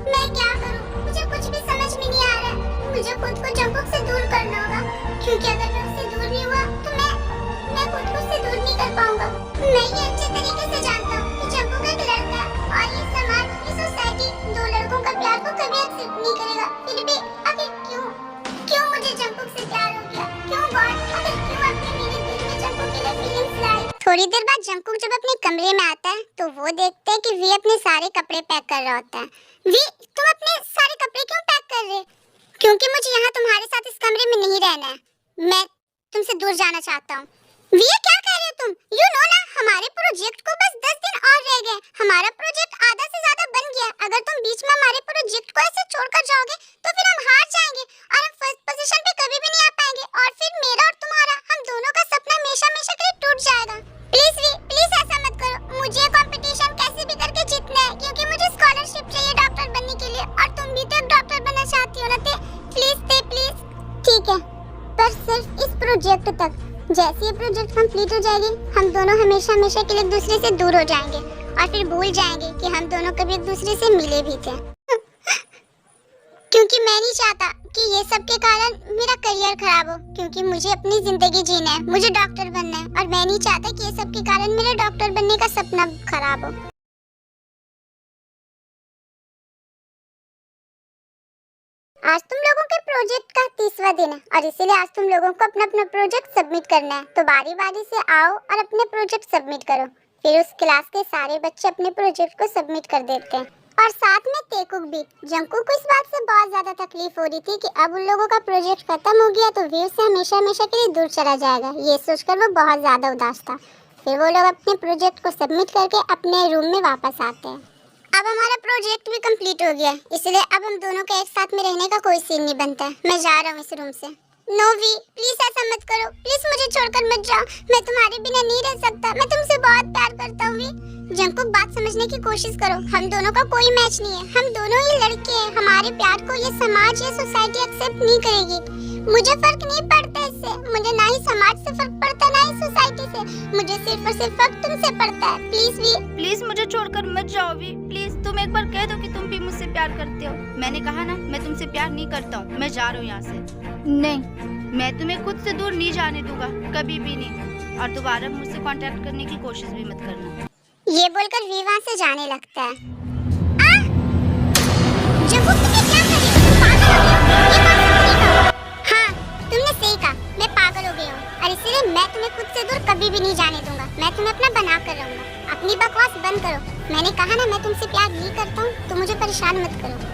मैं क्या करूँ? मुझे कुछ भी समझ में नहीं आ रहा है। मुझे खुद को जंकुक से दूर करना होगा, क्योंकि अगर मैं उससे दूर नहीं हुआ तो मैं खुद को उससे दूर नहीं कर पाऊंगा। मैं ये अच्छे तरीके से जानता हूँ कि जंकुक एक लड़का है और ये समाज, ये सोसाइटी दो लड़कों का प्यार को कभी एक्सेप्ट नहीं करेगा। फिर भी आखिर थोड़ी देर बाद जंकुक जब अपने कमरे में आता है तो वो देखते हैं कि वी अपने सारे कपड़े पैक कर रहा होता है। वी, तुम अपने सारे कपड़े क्यों पैक कर रहे? क्योंकि मुझे यहाँ तुम्हारे साथ इस कमरे में नहीं रहना है, मैं तुमसे दूर जाना चाहता हूँ। वी, क्या कह रहे हो तुम? यू नो ना, हमारे प्रोजेक्ट को बस 10 दिन और रह गए। हमारा प्रोजेक्ट आधा से ज्यादा बन गया। अगर तुम बीच में हमारे प्रोजेक्ट को ऐसे छोड़कर जाओगे तो फिर हम हार जाएंगे और हम फर्स्ट पोजीशन पे कभी भी नहीं आ पाएंगे, और फिर मेरा और तुम्हारा, हम दोनों का सपना हमेशा हमेशा के लिए टूट जाएगा। प्लीज वी, प्लीज ऐसा मत करो। मुझे कंपटीशन कैसे भी करके जीतना है, क्योंकि मुझे स्कॉलरशिप चाहिए डॉक्टर बनने के लिए, और तुम भी तो एक डॉक्टर बनना चाहती हो ना। प्लीज। ठीक है, पर सिर्फ इस प्रोजेक्ट तक। जैसे ये प्रोजेक्ट कंप्लीट हो जाएगी, हम दोनों हमेशा हमेशा के लिए एक दूसरे से दूर हो जाएंगे और फिर भूल जाएंगे कि हम दोनों कभी एक दूसरे से मिले भी थे। क्योंकि मैं नहीं चाहता कि ये सब के कारण मेरा करियर खराब हो, क्योंकि मुझे अपनी जिंदगी जीना है, मुझे डॉक्टर बनना है, और मैं नहीं चाहता कि ये सब के कारण मेरे डॉक्टर बनने का सपना खराब हो। आज तुम लोगों के प्रोजेक्ट का 30वां दिन है और इसीलिए आज तुम लोगों को अपना अपना प्रोजेक्ट सबमिट करना है। तो बारी बारी से आओ और अपने प्रोजेक्ट सबमिट करो। फिर उस क्लास के सारे बच्चे अपने प्रोजेक्ट को सबमिट कर देते हैं, और साथ में तेकुक भी। जंकुक को इस बात से बहुत ज्यादा तकलीफ हो रही थी कि अब उन लोगों का प्रोजेक्ट खत्म हो गया तो वे उससे हमेशा हमेशा के लिए दूर चला जाएगा। ये सोचकर वो बहुत ज्यादा उदास था। फिर वो लोग अपने प्रोजेक्ट को सबमिट करके अपने रूम में वापस आते हैं। अब हमारा प्रोजेक्ट भी कंप्लीट हो गया, इसलिए अब हम दोनों का एक साथ में रहने का कोई सीन नहीं बनता है। मैं जा रहा हूँ इस रूम से। नो वी, प्लीज ऐसा मत करो। प्लीज मुझे छोड़कर मत जाओ। मैं तुम्हारे बिना नहीं रह सकता। मैं तुमसे बहुत प्यार करता हूँ वी। जंकुक, बात समझने की कोशिश करो। हम दोनों का कोई मैच नहीं है। हम दोनों ही लड़के हैं। हमारे प्यार को ये समाज या सोसाइटी एक्सेप्ट नहीं करेगी। मुझे फर्क नहीं पड़ता इससे। मुझे ना ही समाज से फर्क पड़ता, ना ही सोसाइटी से। मुझे सिर्फ और सिर्फ फर्क तुमसे पड़ता है। प्लीज वी, प्लीज मुझे छोड़कर मत जाओ वी। प्लीज तुम एक बार कह दो कि तुम भी मुझसे प्यार करते हो। मैंने कहा ना, मैं तुमसे प्यार नहीं करता हूँ। मैं जा रहा हूँ यहाँ से। नहीं, मैं तुम्हें खुद से दूर नहीं जाने दूंगा, कभी भी नहीं। और दोबारा मुझसे कांटेक्ट करने की कोशिश भी मत करना। ये बोलकर वी वहाँ से जाने लगता है। जंकुक, तुम ये क्या कर रही हो? पागल हो गई हो? ये बात सही कहो। हाँ, तुमने सही कहा। मैं पागल हो गई हूँ और इसीलिए मैं तुम्हें खुद से दूर कभी भी नहीं जाने दूंगा। मैं तुम्हें अपना बना कर रहूंगा। अपनी बकवास बंद करो। मैंने कहा ना, मैं तुमसे प्यार नहीं करता हूँ, तो मुझे परेशान मत करो।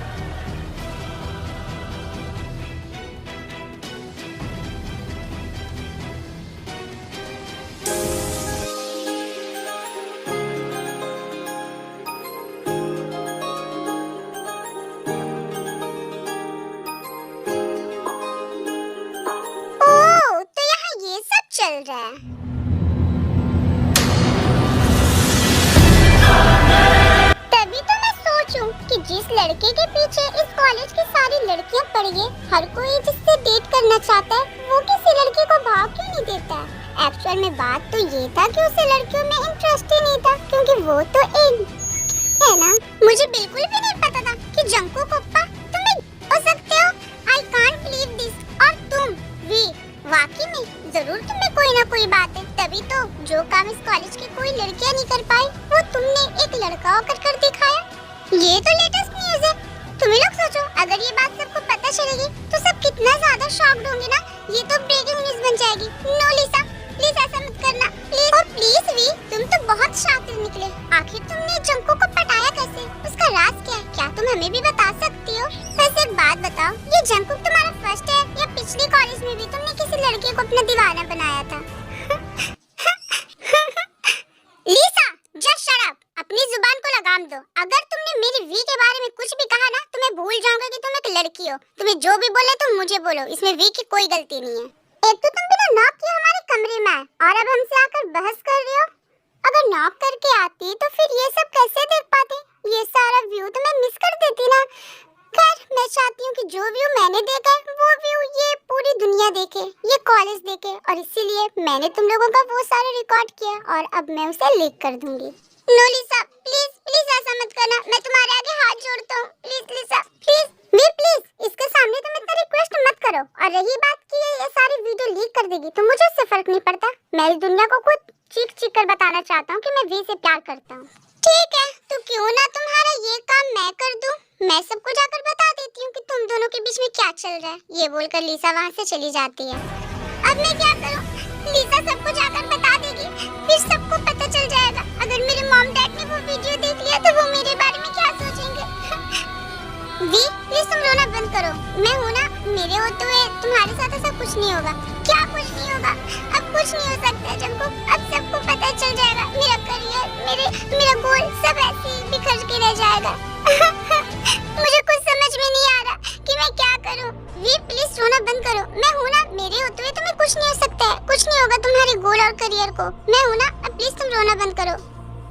ओह, तो यहाँ ये सब चल रहा है। तभी तो मैं सोचूं कि जिस लड़के के पीछे इस कॉलेज की सारी लड़कियां पड़ी है, हर कोई जिससे डेट करना चाहता है, वो किसी लड़के को भाव क्यों नहीं देता है? एक्चुअल में बात तो ये था कि उसे लड़कियों में इंटरेस्ट ही नहीं था, क्योंकि वो तो एक है ना। मुझे बिल्कुल भी नहीं पता था कि जंकुक ओप्पा तुम हो सकते हो। I can't believe this. और तुम वी, वाकई में जरूर तुम्हें कोई ना कोई बात है। तभी तो जो काम इस कॉलेज की कोई लड़कियां नहीं कर पाई, वो तुमने एक लड़का होकर कर दिखाया। ये तो लेटेस्ट न्यूज़ है। तुम ही लोग सोचो, अगर ये बात सबको पता चलेगी तो सब कितना ज्यादा शॉक्ड होंगे ना। ये तो ब्रेकिंग न्यूज़ बन जाएगी। नो लिसा, प्लीज ऐसा मत करना प्लीज। और प्लीज वी, तुम तो बहुत शातिर निकले। आखिर तुमने जंकुक को पटाया कैसे? उसका राज क्या है? क्या तुम हमें भी बता सकती हो? वैसे एक बात बताओ, ये जंकुक तुम्हारा फर्स्ट है या पिछले कॉलेज में भी तुमने किसी लड़के को अपना दीवाना बनाया था? लिसा, जस्ट शट अप। अपनी जुबान को लगाम दो। अगर तुमने मेरी वी के बारे में कुछ भी कहा ना, तो मैं भूल जाऊंगा कि तुम एक लड़की हो। तुम्हें जो भी बोले तुम मुझे बोलो, इसमें वी की कोई गलती नहीं है। एक तो तुम बिना नॉक किए हमारे कमरे में आए और अब हमसे आकर बहस कर रही हो। अगर नॉक करके आती तो फिर ये सब कैसे देख पाते? ये सारा व्यू तो मैं मिस कर देती ना। खैर, मैं चाहती हूँ कि जो व्यू मैंने देखा है वो व्यू ये पूरी दुनिया देखे, ये कॉलेज देखे, और इसीलिए मैंने तुम लोगों का वो सारा रिकॉर्ड किया और अब मैं उसे लीक कर दूंगी। नो लिसा, प्लीज प्लीज ऐसा मत करना। मैं तुम्हारे आगे हाथ जोड़ता हूँ। Please Lisa, please V, please इसके सामने तुम इतना रिक्वेस्ट मत करो। और रही बात की ये सारी वीडियो लीक कर देगी, तो मुझे उससे फर्क नहीं पड़ता। मैं इस दुनिया को खुद चीख चीख कर बताना चाहता हूँ कि मैं वी से प्यार करता हूँ। ठीक है, तो क्यों ना तुम्हारा ये काम मैं कर दूं। मैं सबको जाकर बता देती हूँ कि तुम दोनों के बीच में क्या चल रहा है। ये बोलकर लिसा वहाँ से चली जाती है। अब मैं क्या करूँ? लिसा सबको जाकर बता देगी, फिर सबको चल जाएगा। अगर मेरे मॉम डैड ने वो वीडियो देख लिया तो वो मेरे बारे में क्या सोचेंगे? वी प्लीज तुम रोना बंद करो। मैं हूँ ना, मेरे होते हुए तुम्हारे साथ ऐसा कुछ नहीं होगा। क्या कुछ नहीं होगा? अब कुछ नहीं हो सकता जंकुक। अब सबको पता चल जाएगा। मेरा करियर, मेरा गोल सब ऐसे ही बिखर के रह जाएगा। मुझे कुछ समझ में नहीं आ रहा कि मैं क्या करूं। वी प्लीज रोना बंद करो। मैं हूं ना, मेरे होते हुए तुम्हें कुछ नहीं हो सकता है। कुछ नहीं होगा तुम्हारे गोल और करियर को। मैं हूं ना, अब प्लीज तुम रोना बंद करो।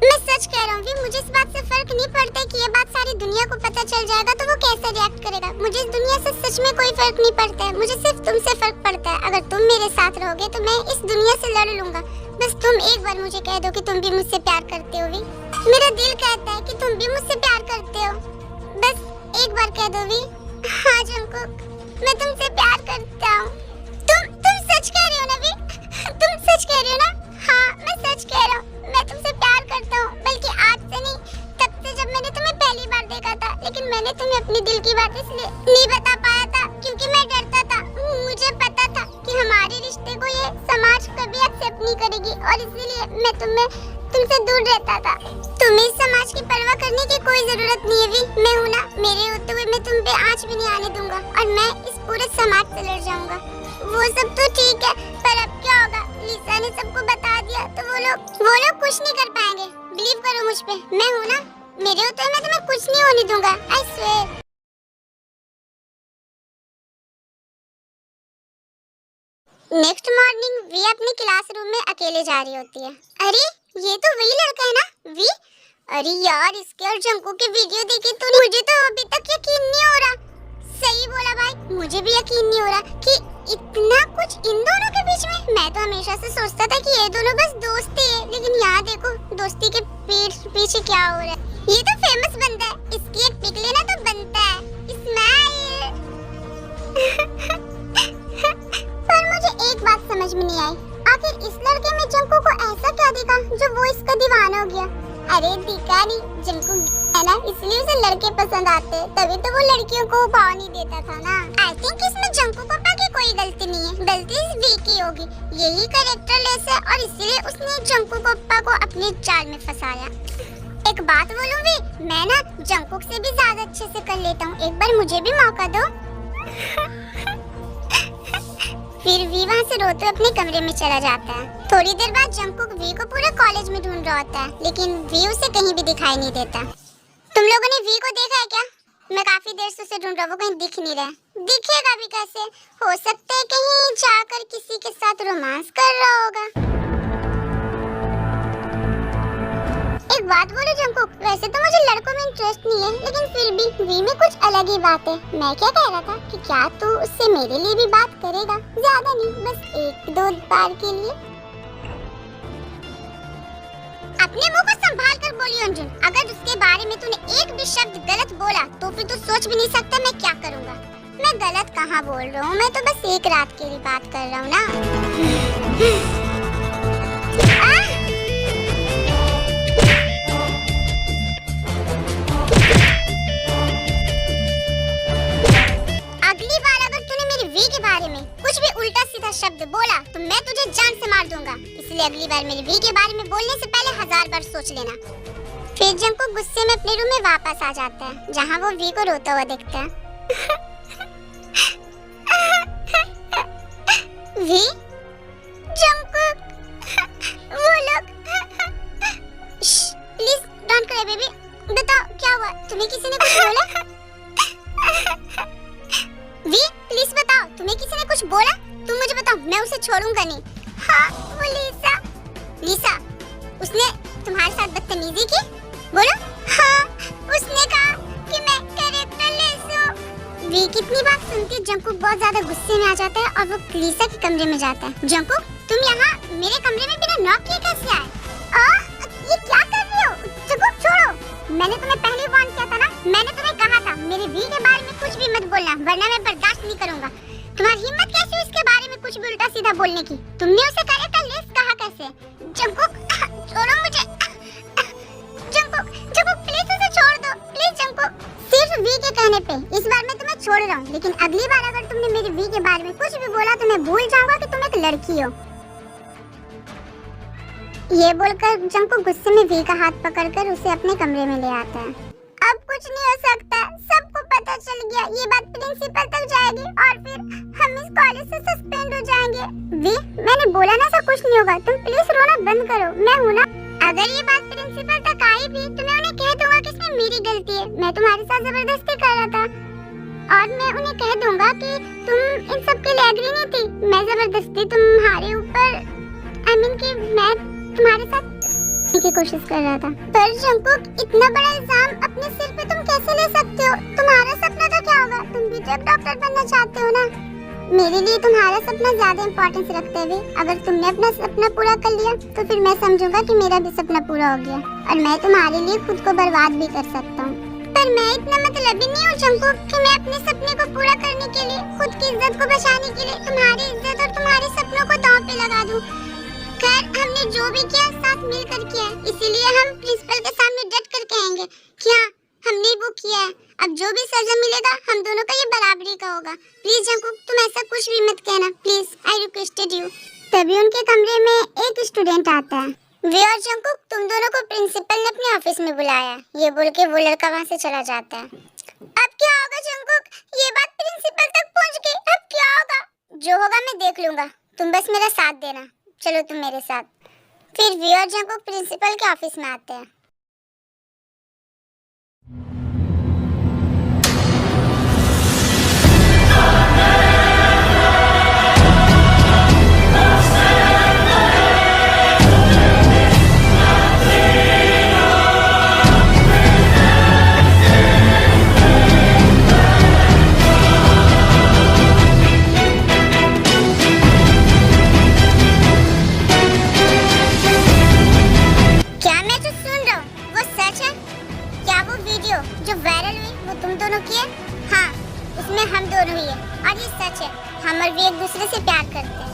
मैं सच कह रहा हूँ वी, मुझे इस बात से फर्क नहीं पड़ता कि ये बात सारी दुनिया को पता चल जाएगा तो वो कैसे रिएक्ट करेगा। मुझे इस दुनिया से सच में कोई फर्क नहीं पड़ता है। मुझे सिर्फ तुमसे फर्क पड़ता है। अगर तुम मेरे साथ रहोगे तो मैं इस दुनिया से लड़ लूंगा। बस तुम एक बार मुझे कह दो कि तुम भी मुझसे प्यार करते हो वी। मेरा दिल कहता है कि तुम भी मुझसे प्यार करते हो। बस एक बार कह दो वी। हाँ जंकुक, मैं तुमसे प्यार करता हूँ। तुम सच कह रही हो ना वी? तुम सच कह रही हो ना? हाँ मैं सच कह रहा हूँ। मैं तुमसे प्यार करता हूँ, बल्कि आज से नहीं, तब से जब मैंने तुम्हें पहली बार देखा था। लेकिन मैंने तुम्हें अपनी दिल की बात इसलिए नहीं बता पाया था क्योंकि मैं डरता था। मुझे पता था कि हमारे रिश्ते को ये समाज कभी एक्सेप्ट नहीं करेगी और इसीलिए मैं तुमसे दूर रहता था। तुम्हें इस समाज की परवाह करने की कोई जरूरत नहीं है वी। मैं हूँ ना, मेरे होते हुए मैं तुम पे आँच भी नहीं आने दूंगा और मैं इस पूरे समाज से लड़ जाऊंगा। वो सब तो ठीक है, पर अब क्या होगा? लिसा ने सबको बता दिया तो वो लोग कुछ नहीं कर पाएंगे। बिलीव करो मुझ पे। मैं हूँ ना, मेरे होते हुए मैं तुम्हें कुछ नहीं होने दूंगा। I swear. Next morning V अपने क्लासरूम में अकेले जा रही होती है। अरे ये तो वही लड़का है ना वी? अरे यार, इसके और जंकुक के वीडियो देखे तो मुझे तो अभी तक यकीन नहीं हो रहा। सही बोला भाई, मुझे भी यकीन नहीं हो रहा कि इतना कुछ इन दोनों के बीच में। मैं तो हमेशा से सोचता था कि ये दोनों बस दोस्त ही है, लेकिन यहाँ देखो दोस्ती के पीछे क्या हो रहा है। ये तो फेमस बंदा है, इसकी एक पिक लेना तो बनता है। स्माइल। पर मुझे एक बात समझ में नहीं आई, आखिर इस लड़के में जंकुक को ऐसा क्या दिखा जो वो इसका दीवाना हो गया? अरे दिखा नहीं, जंकुक है ना, इसलिए उसे लड़के पसंद आते, तभी तो वो लड़कियों को भाव नहीं देता था ना। आई थिंक इसमें जंकुक पापा की कोई गलती नहीं है, गलती इस वी की होगी। यही कैरेक्टरलेस है और इसीलिए उसने जंकुक पापा को अपने जाल में फंसाया। एक बात बोलूं वी, मैं ना जंकुक से भी ज्यादा अच्छे से कर लेता हूँ। एक बार मुझे भी मौका दो। फिर वी वहाँ से रोते अपने कमरे में चला जाता है। थोड़ी देर बाद जंकुक वी को पूरे कॉलेज में ढूंढ रहा होता है, लेकिन वी उसे कहीं भी दिखाई नहीं देता। तुम लोगों ने वी को देखा है क्या? मैं काफी देर से उसे ढूंढ रहा हूँ, वो कहीं दिख नहीं रहा। दिखेगा भी कैसे? हो सकता है कहीं जाकर किसी के साथ रोमांस कर रहा होगा। एक बात बोलो जंकुक, वैसे तो मुझे लड़कों में इंटरेस्ट नहीं है, लेकिन फिर भी वी में कुछ अलग ही बात है। मैं क्या कह रहा था कि क्या तू उससे मेरे लिए भी बात करेगा? ज्यादा नहीं, बस 1-2 बार के लिए। अपने मुंह को संभाल कर बोलियो अंजुन। अगर उसके बारे में तूने एक भी शब्द गलत बोला तो फिर तू सोच भी नहीं सकता मैं क्या करूँगा। मैं गलत कहाँ बोल रहा हूँ, मैं तो बस एक रात के लिए बात कर रहा हूँ ना। अगली बार अगर तूने मेरी वी के बारे में कुछ भी उल्टा सीधा शब्द बोला तो मैं तुझे जान से मार दूंगा। इसलिए अगली बार मेरी वी के बारे में बोलने से पहले 1000 बार सोच लेना। फिर जंकुक गुस्से में अपने रूम में वापस आ जाता है, जहाँ वो वी को रोता हुआ देखता है। वी, जंकुक, वो लोग। Please don't cry baby. बताओ क्या हुआ? तुम्हें किसी ने कुछ बोला? वी प्लीज बताओ, तुम्हें किसी ने कुछ बोला? तुम मुझे बताओ, मैं उसे छोड़ूंगा नहीं। हाँ वो लिसा, उसने तुम्हारे साथ बदतमीजी की? बोलो। हाँ, उसने कहा कि मैं कैरेक्टरलेस हूँ। वी कितनी बात सुनती है जंकुक बहुत ज्यादा गुस्से में आ जाता है और वो लिसा के कमरे में जाता है। जंकुक, तुम यहाँ मेरे कमरे में बिना नॉक किए कैसे आए? ये क्या कर रही हो? जंकुक छोड़ो। मैंने तुम्हें पहले वार्न किया था ना, मैंने तुम्हें कहा था मेरे वी के बारे में कुछ भी मत बोलना, वरना मैं बर्दाश्त नहीं करूंगा। तुम्हारी हिम्मत कैसी हुई इसके बारे में कुछ भी उल्टा सीधा बोलने की? तुमने उसे कैरेक्टरलेस कहा कैसे? जंकुक छोड़ो मुझे। जंकुक प्लीज उसे छोड़ दो, प्लीज जंकुक। सिर्फ वी के कहने पे इस बार मैं तुम्हें छोड़ रहा हूँ, लेकिन अगली बार अगर तुमने मेरी वी के बारे में कुछ भी बोला तो मैं भूल जाऊंगा कि तुम एक लड़की हो। ये बोलकर जंकुक गुस्से में वी का हाथ पकड़कर उसे अपने कमरे में ले आता है। अब कुछ नहीं हो सकता, सबको पता चल गया, ये बात प्रिंसिपल तक जाएगी और फिर हम इस कॉलेज से सस्पेंड हो जाएंगे। वी, मैंने बोला ना ऐसा कुछ नहीं होगा, तुम प्लीज रोना बंद करो, मैं हूं ना। अगर ये बात प्रिंसिपल तक आई भी तो मैं उन्हें कह दूंगा कि इसमें मेरी गलती है, मैं तुम्हारे साथ जबरदस्ती कर रहा था और मैं उन्हें कह दूंगा कि तुम इन सब के लिए एग्री नहीं थी, मैं जबरदस्ती तुम्हारे ऊपर कि मैं तुम्हारे साथ की कोशिश कर रहा था। पर जंकुक, इतना बड़ा इल्जाम अपने सिर पे तुम कैसे ले सकते हो? तुम्हारा सपना तो क्या होगा? तुम भी तो एक डॉक्टर बनना चाहते हो ना। मेरे लिए तुम्हारा सपना ज्यादा इम्पोर्टेंस रखते हुए अगर तुमने अपना सपना पूरा कर लिया तो फिर मैं समझूंगा कि मेरा भी सपना पूरा हो गया और मैं तुम्हारे लिए खुद को बर्बाद भी कर सकता हूँ। पर मैं इतना मतलबी नहीं हूँ जंकुक कि मैं अपने सपने को पूरा करने के लिए, खुद की इज्जत को बचाने के लिए तुम्हारी इज्जत और तुम्हारे सपनों को दांव पे लगा दूँ। खैर, हमने जो भी किया साथ मिलकर किया, इसीलिए हम प्रिंसिपल के सामने डट कर कहेंगे कि हाँ, हमने वो किया है। अब जो भी सजा मिलेगा हम दोनों का ये बराबरी का होगा। प्लीज जंकुक, तुम ऐसा कुछ भी मत कहना, प्लीज, आई रिक्वेस्टेड यू। तभी उनके कमरे में एक स्टूडेंट आता है। वे और जंकुक, तुम दोनों को प्रिंसिपल ने अपने ऑफिस में बुलाया, ये बोल के वो लड़का वहाँ से चला जाता है। अब क्या होगा जंकुक? ये बात प्रिंसिपल तक पहुँच गई, अब क्या होगा? जो होगा मैं देख लूंगा, तुम बस मेरा साथ देना। चलो तुम मेरे साथ। फिर वी और जंकुक प्रिंसिपल के ऑफिस में आते हैं। जो वायरल हुई वो तुम दोनों की है? हाँ, उसमें हम दोनों ही है और ये सच है, हम और वी एक दूसरे से प्यार करते हैं।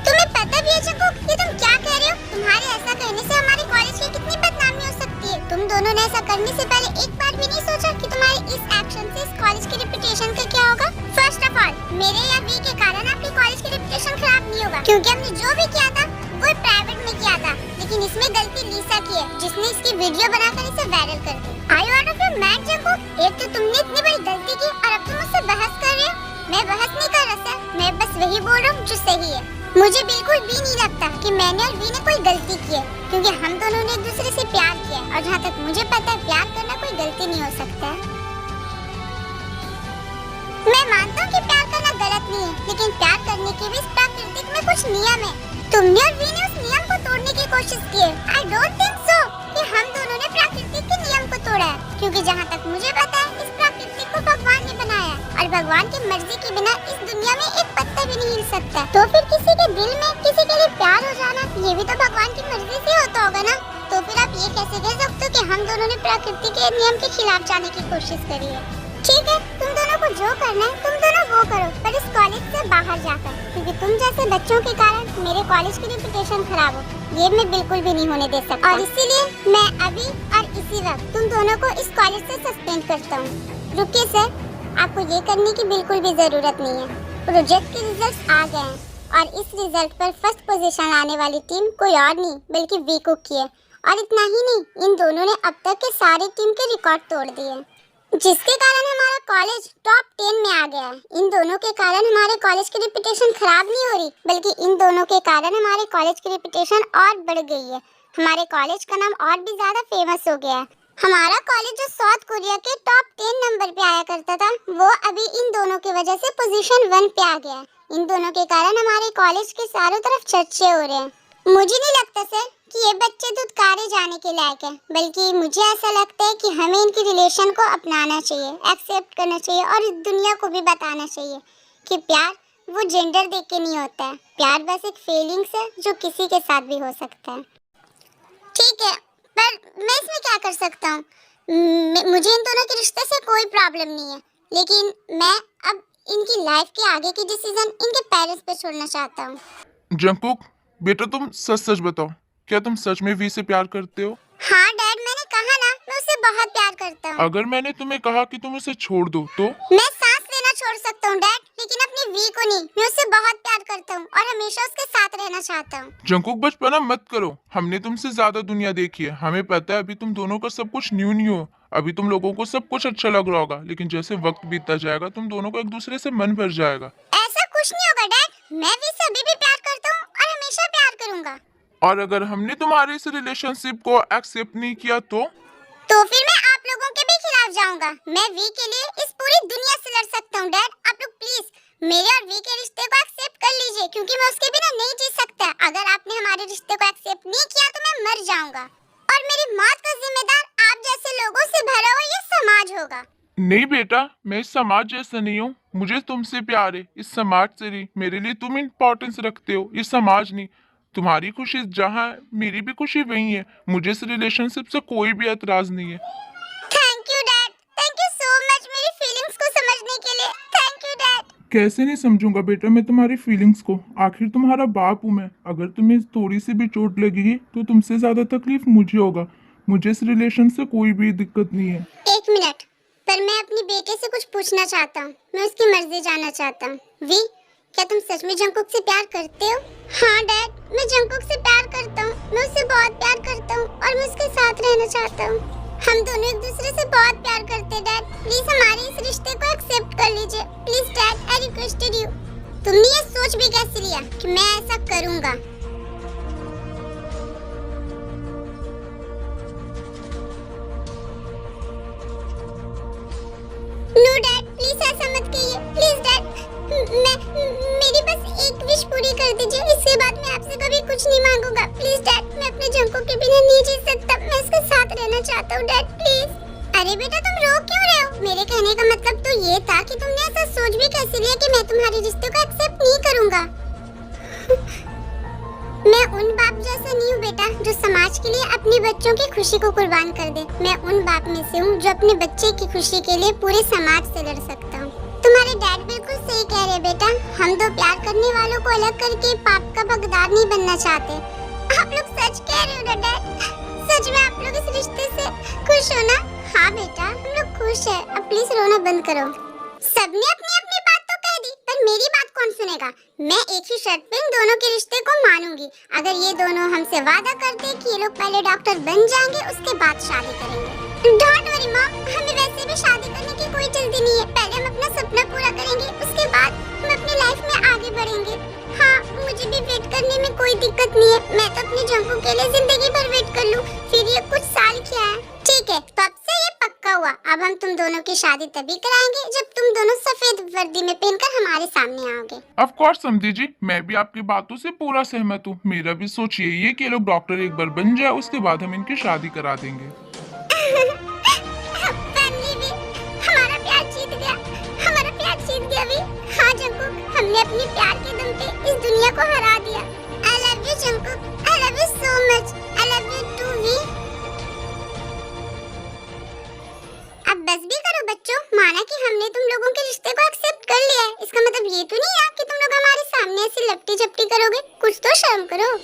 तुम्हें पता भी है जंकुक, ये तुम क्या कह रहे हो? तुम्हारे ऐसा करने से हमारे कॉलेज की कितनी बदनामी हो सकती है। तुम दोनों ने ऐसा करने से पहले एक बार भी नहीं सोचा कि तुम्हारे इस एक्शन से इस कॉलेज की रेपुटेशन का क्या होगा? फर्स्ट ऑफ ऑल, मेरे या वी के कारण आपकी कॉलेज की रेपुटेशन खराब नहीं होगा, क्योंकि हमने जो भी किया था वो प्राइवेट में किया था, लेकिन इसमें गलती लीसा की है, जिसने इसकी वीडियो बनाकर इसे वायरल कर दी। I out of your mind Jungkook, एक तो तुमने इतनी बड़ी गलती की और अब तुम मुझसे बहस कर रहे हो। मैं बहस नहीं कर रहा सर, मैं बस वही बोल रहा हूँ जो सही है। मुझे बिल्कुल भी नहीं लगता कि मैंने और वी ने कोई गलती की है, क्योंकि हम दोनों ने एक दूसरे से प्यार किया और जहाँ तक मुझे पता है प्यार करना कोई गलती नहीं हो सकता है। मैं मानता हूँ कि प्यार करना गलत नहीं है, लेकिन प्यार करने के भी इस प्राकृतिक में कुछ नियम है। तुमने और वी ने उस नियम को तोड़ने की कोशिश की है। आई डोंट थिंक सो कि हम दोनों ने प्राकृतिक के नियम को तोड़ा है, क्योंकि जहाँ तक मुझे पता है इस प्राकृतिक को भगवान ने बनाया है और भगवान की मर्जी के बिना इस दुनिया में एक पत्ता भी नहीं हिल सकता। तो फिर किसी के दिल में किसी के लिए प्यार हो जाना, ये भी तो भगवान की मर्जी से होता होगा ना। तो फिर आप ये कैसे कह सकते हो कि हम दोनों ने प्रकृति के नियम के खिलाफ जाने की कोशिश करी है? ठीक है, तुम दोनों को जो करना है तुम दोनों वो करो, पर इस कॉलेज से बाहर जाकर, क्योंकि तुम जैसे बच्चों के कारण मेरे कॉलेज की रेपुटेशन खराब हो, ये मैं बिल्कुल भी नहीं होने दे सकता। और इसीलिए मैं अभी और इसी वक्त तुम दोनों को इस कॉलेज से सस्पेंड करता हूँ। रुकिए सर, आपको ये करने की बिल्कुल भी जरूरत नहीं है। प्रोजेक्ट के रिजल्ट आ गए हैं और इस रिजल्ट पर फर्स्ट पोजीशन आने वाली टीम कोई और नहीं बल्कि वीकुक की है। और इतना ही नहीं, इन दोनों ने अब तक के सारे टीम के रिकॉर्ड तोड़ दिए, जिसके कारण हमारा कॉलेज टॉप 10 में आ गया है। इन दोनों के कारण हमारे कॉलेज की रेपुटेशन खराब नहीं हो रही, बल्कि इन दोनों के कारण हमारे कॉलेज की रेपुटेशन और बढ़ गई है। हमारे कॉलेज का नाम और भी ज्यादा फेमस हो गया है। हमारा कॉलेज जो साउथ कोरिया के टॉप 10 नंबर पे आया करता था, वो अभी इन दोनों की वजह से पोजीशन 1 पे आ गया है। इन दोनों के कारण हमारे कॉलेज के चारों तरफ चर्चे हो रहे हैं। मुझे नहीं लगता सर कि ये बच्चे धुतकारे जाने के लायक है, बल्कि मुझे ऐसा लगता है कि हमें इनकी रिलेशन को अपनाना चाहिए, एक्सेप्ट करना चाहिए और इस दुनिया को भी बताना चाहिए कि प्यार वो जेंडर देख के नहीं होता है। प्यार बस एक फीलिंग्स है जो किसी के साथ भी हो सकता है। ठीक है, पर मैं इसमें क्या कर सकता हूँ? मुझे इन दोनों के रिश्ते से कोई प्रॉब्लम नहीं है, लेकिन मैं अब इनकी लाइफ के आगे की डिसीजन इनके पेरेंट्स पे छोड़ना चाहता हूँ। जंकुक, बेटा तुम सच सच बताओ, क्या तुम सच में वी से प्यार करते हो? हाँ डैड, मैंने कहा ना, मैं उससे बहुत प्यार करता हूँ। अगर मैंने तुम्हें कहा कि तुम उसे छोड़ दो तो? मैं सांस लेना छोड़ सकता हूँ डैड, लेकिन अपनी वी को नहीं। मैं उससे बहुत प्यार करता हूँ और हमेशा उसके साथ रहना चाहता हूँ। जंकुक बचपना मत करो, हमने तुमसे ज्यादा दुनिया देखी है, हमें पता है अभी तुम दोनों का सब कुछ न्यू न्यू हो। अभी तुम लोगों को सब कुछ अच्छा लग रहा होगा, लेकिन जैसे वक्त बीतता जाएगा तुम दोनों को एक दूसरे से मन भर जाएगा। ऐसा कुछ नहीं होगा डैड, मैं वी से अभी भी प्यार करता हूँ और हमेशा प्यार करूंगा। और अगर हमने तुम्हारे इस रिलेशनशिप को एक्सेप्ट नहीं किया तो फिर मैं आप लोगों के भी खिलाफ जाऊंगा। मैं वी के लिए इस पूरी दुनिया से लड़ सकता हूँ डैड। आप लोग प्लीज मेरे और वी के रिश्ते को एक्सेप्ट कर लीजिए, क्योंकि मैं उसके बिना नहीं जी सकता। अगर आपने हमारे रिश्ते को एक्सेप्ट नहीं किया तो मैं मर जाऊंगा और मेरी मौत का जिम्मेदार आप जैसे लोगों से भरा हुआ ये समाज होगा। नहीं बेटा, मैं इस समाज जैसा नहीं हूँ, मुझे तुमसे प्यार है, इस समाज से नहीं। मेरे लिए तुम इम्पोर्टेंस रखते हो, ये समाज नहीं। तुम्हारी खुशी जहाँ है मेरी भी खुशी वही है। मुझे इस रिलेशनशिप से कोई भी एतराज नहीं है। Thank you dad, thank you so much मेरी फीलिंग्स को समझने के लिए। Thank you dad. कैसे नहीं समझूंगा बेटा मैं तुम्हारी फीलिंग्स को, आखिर तुम्हारा बाप हूँ मैं। अगर तुम्हें थोड़ी सी भी चोट लगेगी तो तुमसे ज्यादा तकलीफ मुझे होगा। मुझे इस रिलेशन से कोई भी दिक्कत नहीं है। एक मिनट, पर मैं अपनी बेटे से कुछ पूछना चाहता हूँ। मैं उसकी मर्जी जानना चाहता हूँ। वी, क्या तुम सच में जंकुक से प्यार करते हो? हाँ डैड, मैं जंकुक से प्यार करता हूँ। मैं उससे बहुत प्यार करता हूँ और मैं उसके साथ रहना चाहता हूँ। हम दोनों एक दूसरे से बहुत प्यार करते हैं डैड। प्लीज हमारे इस रिश्ते को एक्सेप्ट कर लीजिए। Please dad, I requested you. तुमने ये सोच भी कैसे लिया कि मैं ऐसा करूँगा? नो डैड, प्लीज ऐसा मत कहिए। प्लीज डैड, मेरी बस एक विश पूरी कर दीजिए। इसके बाद मैं आपसे कभी कुछ नहीं मांगूंगा। प्लीज डैड, मैं अपने जंकुक के बिना नहीं जी सकता। मैं इसके साथ रहना चाहता हूँ डैड, प्लीज। अरे बेटा, तुम रो क्यों रहे हो? मेरे कहने का मतलब तो ये था कि तुमने ऐसा सोच भी कैसे लिया कि मैं तुम्हारे रिश्ते को एक्सेप्ट नहीं करूंगा। मैं उन बाप जैसा नहीं हूँ बेटा जो समाज के लिए अपने बच्चों की खुशी को कुर्बान कर दे। मैं उन बाप में से हूँ जो अपने बच्चे की खुशी के लिए पूरे समाज से लड़ सकता हूँ। तुम्हारे डैड बिल्कुल सही कह रहे हैं बेटा। हम दो प्यार करने वालों को अलग करके पाप का हकदार नहीं बनना चाहते। आप लोग सच कह रहे हो ना डैड? सच में आप लोग इस रिश्ते से खुश हो ना? हाँ बेटा, हम लोग खुश है। अब प्लीज रोना बंद करो। सबने अपनी अपनी बात तो कह दी, पर मेरी बात कौन सुनेगा? मैं एक ही शर्त पे इन दोनों के रिश्ते को मानूंगी। अगर ये दोनों हमसे वादा करते कि ये लोग पहले डॉक्टर बन जाएंगे, उसके बाद शादी करेंगे। डोंट वरी मॉम, हमें वैसे भी शादी करने की कोई जल्दी नहीं है। पहले हम अपना सपना पूरा करेंगे, उसके बाद हम अपनी लाइफ में आगे बढ़ेंगे। हाँ, मुझे भी वेट करने में कोई दिक्कत नहीं है। मैं तो अपने जंकुक के लिए जिंदगी भर वेट कर लूं, फिर ये कुछ साल क्या है। ठीक है, तो अब से ये पक्का हुआ। अब हम तुम दोनों की शादी तभी कराएंगे जब तुम दोनों सफेद वर्दी में पहनकर हमारे सामने आओगे। ऑफ कोर्स समझी जी, मैं भी आपकी बातों से पूरा सहमत हूँ। मेरा भी सोच यही है कि ये लोग डॉक्टर एक बार बन जाए, उसके बाद हम इनकी शादी करा देंगे। फैमिली भी, हमारा प्यार जीत गया। हमारा प्यार जीत गया भी। हाँ जंकुक, हमने अपने प्यार के दम पे इस दुनिया को हरा दिया। I love you Jungkook, I love you so much. I love you too V. अब बस भी करो बच्चों, माना कि हमने तुम लोगों के रिश्ते को एक्सेप्ट कर लिया है। इसका मतलब ये तो नहीं है कि तुम लोग हमारे सामने ऐसी लपटी झपटी करोगे। कुछ तो शर्म करो।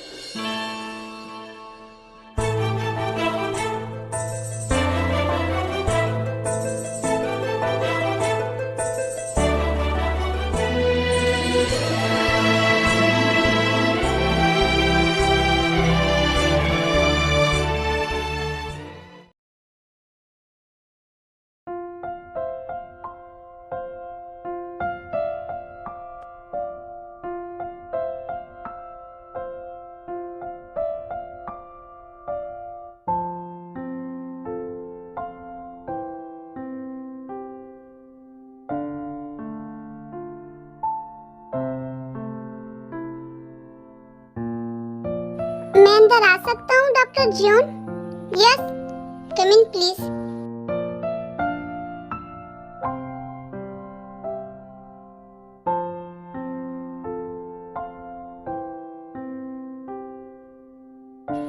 मैं अंदर आ सकता हूँ doctor Jeon? Yes, come in please.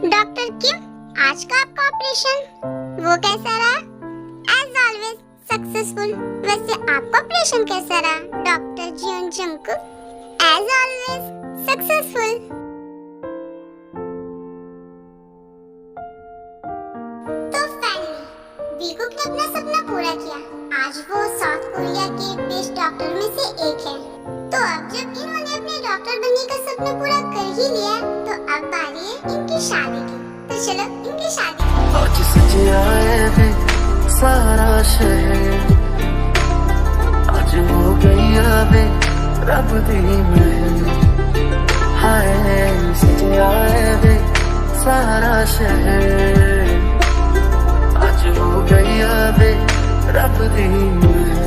Doctor Kim, आज का आपका ऑपरेशन वो कैसा रहा? As always successful. वैसे आपका ऑपरेशन कैसा रहा doctor Jeon Jungkook? As always successful. वीकुक ने अपना सपना पूरा किया। आज वो साउथ कोरिया के बेस्ट डॉक्टर डॉक्टर में से एक है। तो अब जब इन्होंने अपने डॉक्टर बनने का सपना पूरा कर ही लिया, तो अब बारी है इनकी शादी की। तो चलो इनकी शादी की। आज सजिया है सारा शहर, आज हो गई वे रब दी महल। हाय सजिया है सारा शहर, आज हो गई वे रब दी महल।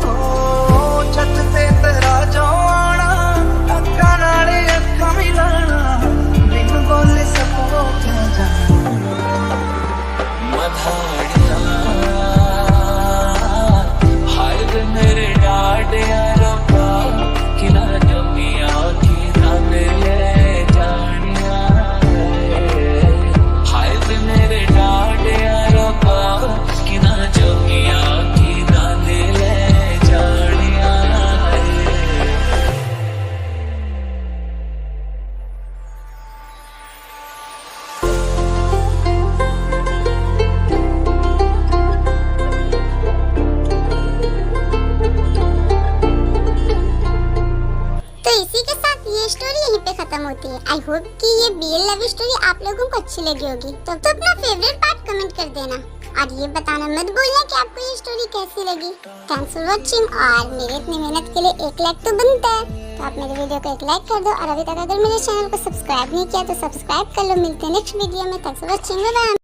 ओ छत ते तेरा जाना, अक्खां नाले अक्खां मिलाना, बिन बोले सब हो क्या जाना। मधाड़िया हाय वे मेरे डाडिया रब्बा, किना जमिया की रन ले जानिया। हाय वे मेरे डाडिया रब्बा, किना जमिया की रन ले जानिया। तो इसी के साथ ये स्टोरी यहीं पे खत्म होती है। आई होप कि ये BL लव स्टोरी आप लोगों को अच्छी लगी होगी। तो अपना फेवरेट पार्ट कमेंट कर देना और ये बताना मत भूलना कि आपको ये स्टोरी कैसी लगी। Thanks for watching. और मेरे इतनी मेहनत के लिए 1 लाइक तो बनता है, तो आप मेरे वीडियो को 1 लाइक कर दो। और अभी तक अगर मेरे चैनल को सब्सक्राइब नहीं किया तो सब्सक्राइब कर लो। मिलते हैं नेक्स्ट वीडियो में। Thanks for watching. Bye bye.